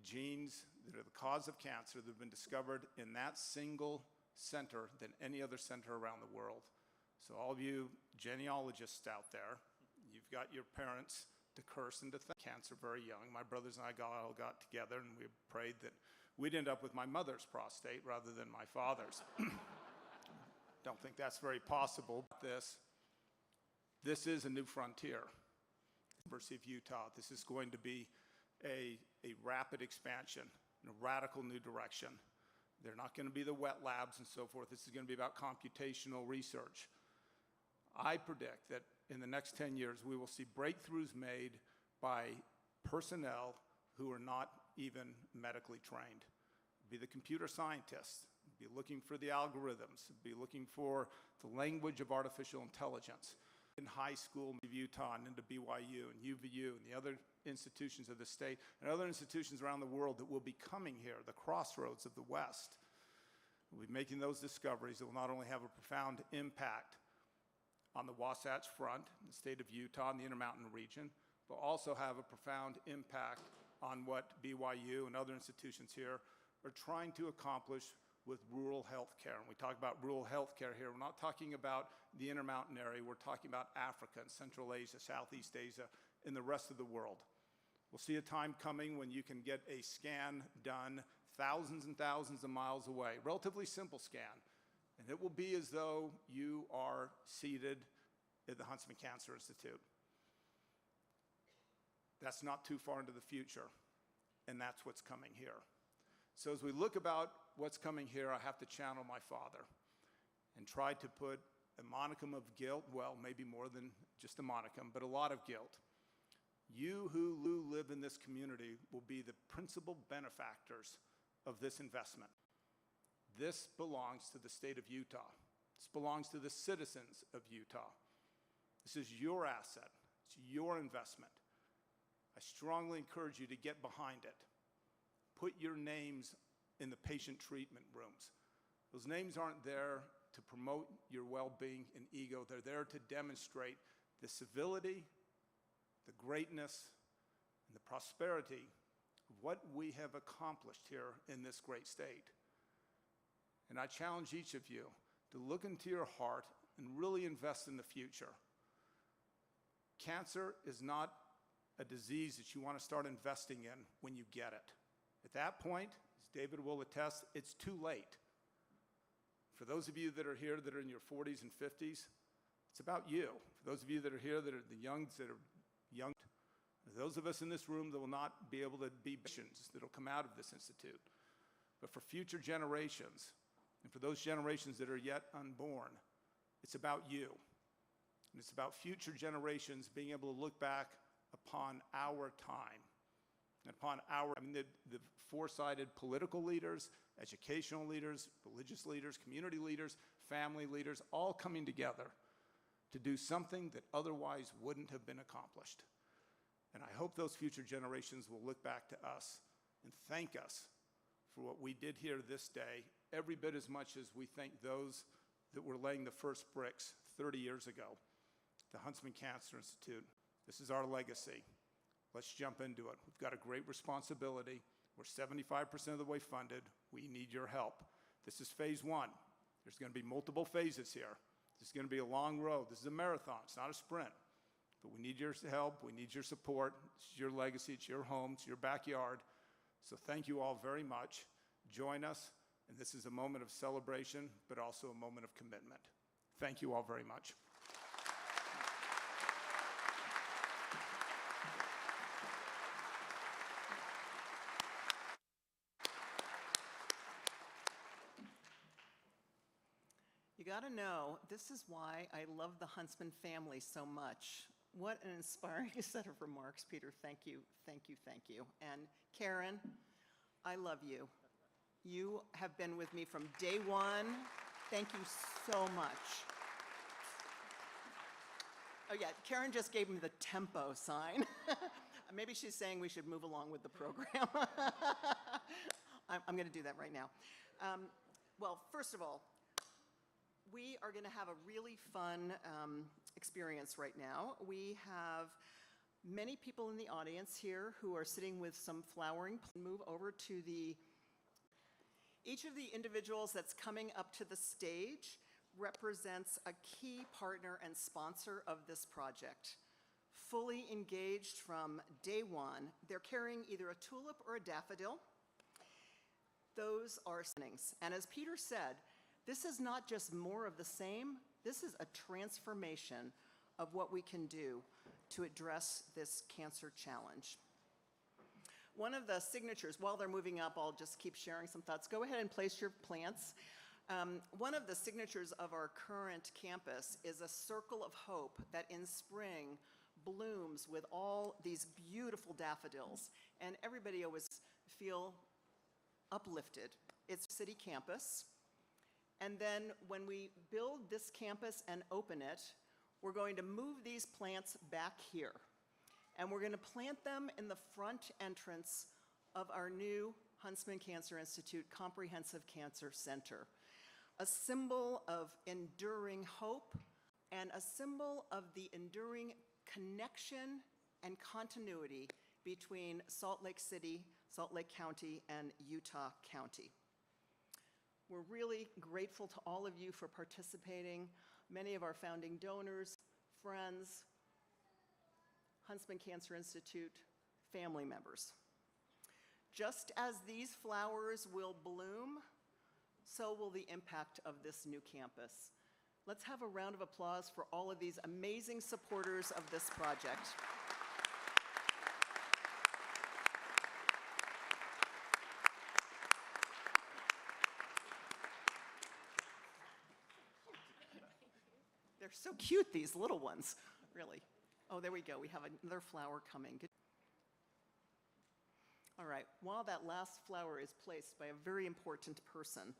genes that are the cause of cancer that have been discovered in that single center than any other center around the world. So all of you genealogists out there, you've got your parents to curse and to cancer very young. My brothers and I all got together and we prayed that we'd end up with my mother's prostate rather than my father's. Don't think that's very possible. This is a new frontier. University of Utah, this is going to be a rapid expansion in a radical new direction. They're not going to be the wet labs and so forth. This is going to be about computational research. I predict that in the next 10 years, we will see breakthroughs made by personnel who are not even medically trained. Be the computer scientists, be looking for the algorithms, be looking for the language of artificial intelligence. In high school of Utah and into BYU and UVU and the other institutions of the state and other institutions around the world that will be coming here, the crossroads of the West. We'll be making those discoveries that will not only have a profound impact on the Wasatch Front, the state of Utah and the Intermountain region, but also have a profound impact on what BYU and other institutions here are trying to accomplish with rural health care. And we talk about rural health care here. We're not talking about the Intermountain area. We're talking about Africa and Central Asia, Southeast Asia, and the rest of the world. We'll see a time coming when you can get a scan done thousands and thousands of miles away, relatively simple scan, and it will be as though you are seated at the Huntsman Cancer Institute. That's not too far into the future, and that's what's coming here. So as we look about what's coming here, I have to channel my father and try to put a modicum of guilt, well, maybe more than just a modicum, but a lot of guilt. You who live in this community will be the principal benefactors of this investment. This belongs to the state of Utah. This belongs to the citizens of Utah. This is your asset. It's your investment. I strongly encourage you to get behind it. Put your names in the patient treatment rooms. Those names aren't there to promote your well-being and ego. They're there to demonstrate the civility, the greatness, and the prosperity of what we have accomplished here in this great state. And I challenge each of you to look into your heart and really invest in the future. Cancer is not a disease that you want to start investing in when you get it. At that point, as David will attest, it's too late. For those of you that are here that are in your 40s and 50s, it's about you. For those of you that are here that are the youngs that are young, those of us in this room that will not be able to be missions that will come out of this institute. But for future generations, and for those generations that are yet unborn, it's about you. And it's about future generations being able to look back upon our time and upon the four-sided political leaders, educational leaders, religious leaders, community leaders, family leaders, all coming together to do something that otherwise wouldn't have been accomplished. And I hope those future generations will look back to us and thank us for what we did here this day, every bit as much as we thank those that were laying the first bricks 30 years ago, the Huntsman Cancer Institute. This is our legacy. Let's jump into it. We've got a great responsibility. We're 75% of the way funded. We need your help. This is phase one. There's going to be multiple phases here. This is going to be a long road. This is a marathon. It's not a sprint. But we need your help. We need your support. It's your legacy. It's your home. It's your backyard. So thank you all very much. Join us. And this is a moment of celebration, but also a moment of commitment. Thank you all very much. You got to know, this is why I love the Huntsman family so much. What an inspiring set of remarks, Peter. Thank you, thank you, thank you. And Karen, I love you. You have been with me from day one. Thank you so much. Oh yeah, Karen just gave me the tempo sign. Maybe she's saying we should move along with the program. I'm going to do that right now. Well, first of all, we are going to have a really fun experience right now. We have many people in the audience here who are sitting with some flowering. Move over to each of the individuals that's coming up to the stage represents a key partner and sponsor of this project. Fully engaged from day one, they're carrying either a tulip or a daffodil. Those are things. And as Peter said, this is not just more of the same, this is a transformation of what we can do to address this cancer challenge. One of the signatures, while they're moving up, I'll just keep sharing some thoughts. Go ahead and place your plants. One of the signatures of our current campus is a circle of hope that in spring blooms with all these beautiful daffodils, and everybody always feel uplifted. It's city campus. And then when we build this campus and open it, we're going to move these plants back here. And we're going to plant them in the front entrance of our new Huntsman Cancer Institute Comprehensive Cancer Center. A symbol of enduring hope and a symbol of the enduring connection and continuity between Salt Lake City, Salt Lake County, and Utah County. We're really grateful to all of you for participating, many of our founding donors, friends, Huntsman Cancer Institute family members. Just as these flowers will bloom, so will the impact of this new campus. Let's have a round of applause for all of these amazing supporters of this project. They're so cute, these little ones, really. Oh, there we go. We have another flower coming. Good. All right, while that last flower is placed by a very important person,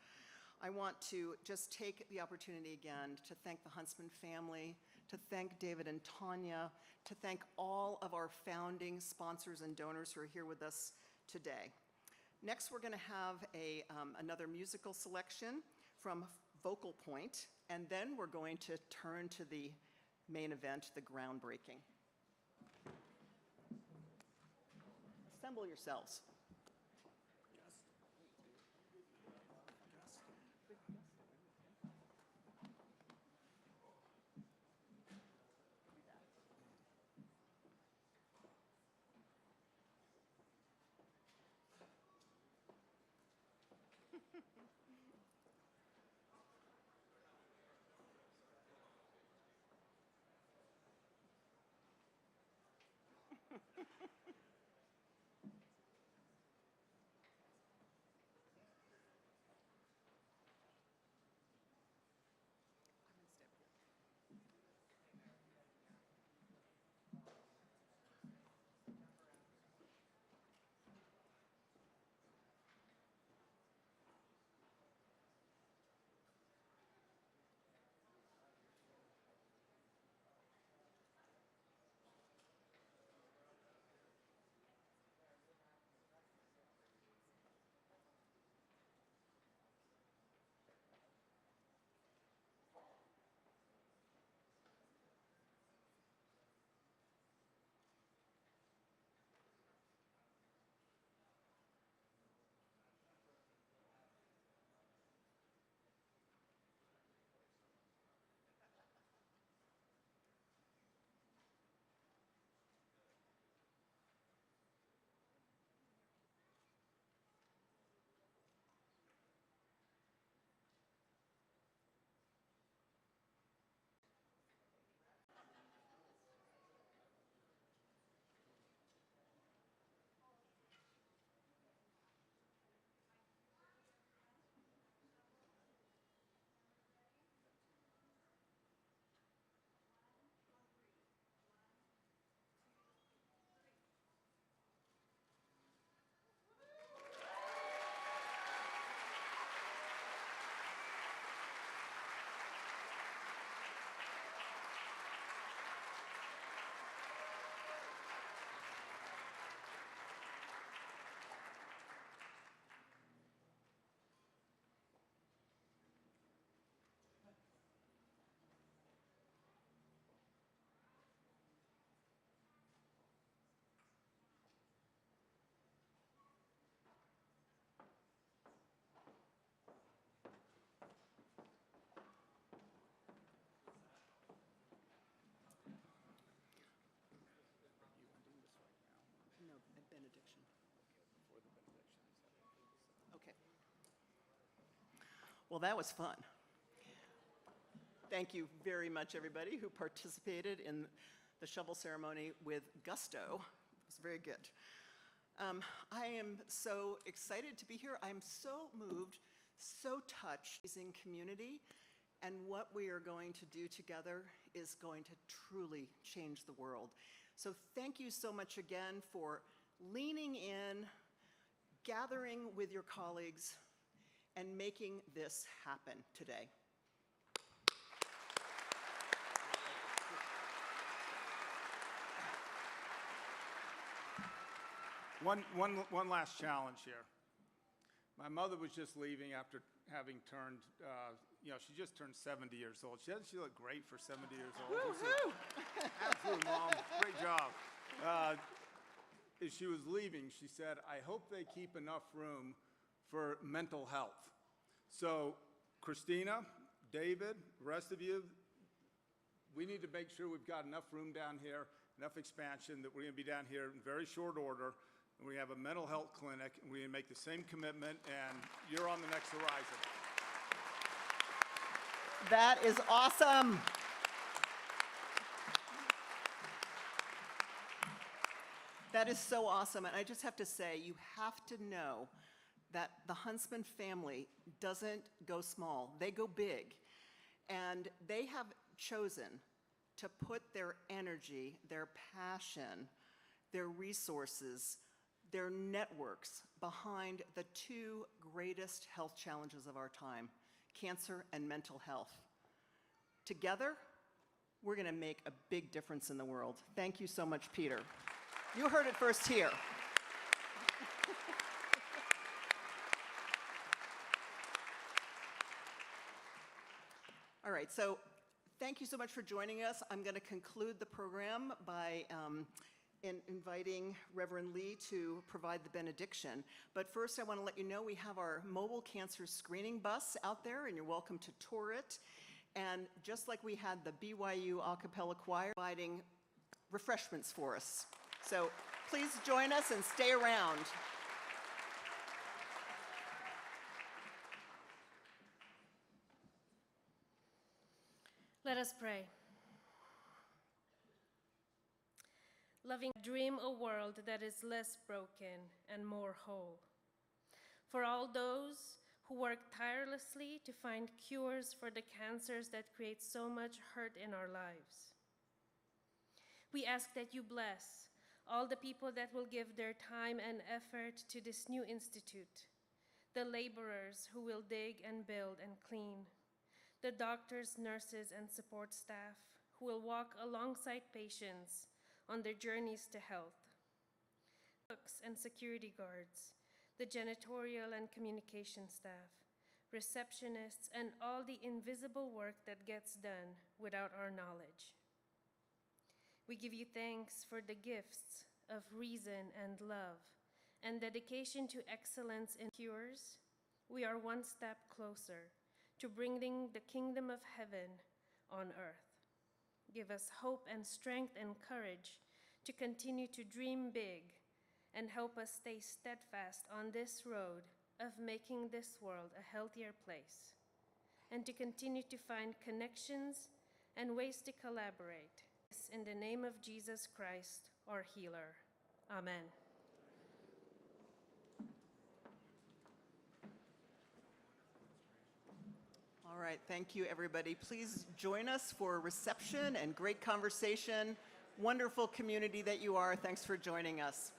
I want to just take the opportunity again to thank the Huntsman family, to thank David and Tanya, to thank all of our founding sponsors and donors who are here with us today. Next, we're going to have another musical selection from Vocal Point, and then we're going to turn to the main event, the groundbreaking. Assemble yourselves. Well, that was fun. Thank you very much, everybody who participated in the shovel ceremony with gusto. It was very good. I am so excited to be here. I'm so moved, so touched in community, and what we are going to do together is going to truly change the world. So thank you so much again for leaning in, gathering with your colleagues, and making this happen today. One last challenge here. My mother was just leaving after having turned, she just turned 70 years old. Doesn't she look great for 70 years old? Woo-hoo! Absolutely, Mom. Great job. As she was leaving, she said, I hope they keep enough room for mental health. So, Christina, David, the rest of you, we need to make sure we've got enough room down here, enough expansion that we're going to be down here in very short order. And we have a mental health clinic, and we're going to make the same commitment, and you're on the next horizon. That is awesome. That is so awesome. And I just have to say, you have to know that the Huntsman family doesn't go small. They go big. And they have chosen to put their energy, their passion, their resources, their networks behind the two greatest health challenges of our time, cancer and mental health. Together, we're going to make a big difference in the world. Thank you so much, Peter. You heard it first here. All right, so thank you so much for joining us. I'm going to conclude the program by inviting Reverend Lee to provide the benediction. But first, I want to let you know we have our mobile cancer screening bus out there, and you're welcome to tour it. And just like we had the BYU a cappella choir providing refreshments for us. So please join us and stay around. Let us pray. Loving, dream a world that is less broken and more whole. For all those who work tirelessly to find cures for the cancers that create so much hurt in our lives. We ask that you bless all the people that will give their time and effort to this new institute, the laborers who will dig and build and clean, the doctors, nurses, and support staff who will walk alongside patients on their journeys to health, cooks and security guards, the janitorial and communication staff, receptionists, and all the invisible work that gets done without our knowledge. We give you thanks for the gifts of reason and love and dedication to excellence in cures. We are one step closer to bringing the kingdom of heaven on earth. Give us hope and strength and courage to continue to dream big and help us stay steadfast on this road of making this world a healthier place, and to continue to find connections and ways to collaborate. In the name of Jesus Christ, our healer. Amen. All right, thank you, everybody. Please join us for a reception and great conversation. Wonderful community that you are. Thanks for joining us.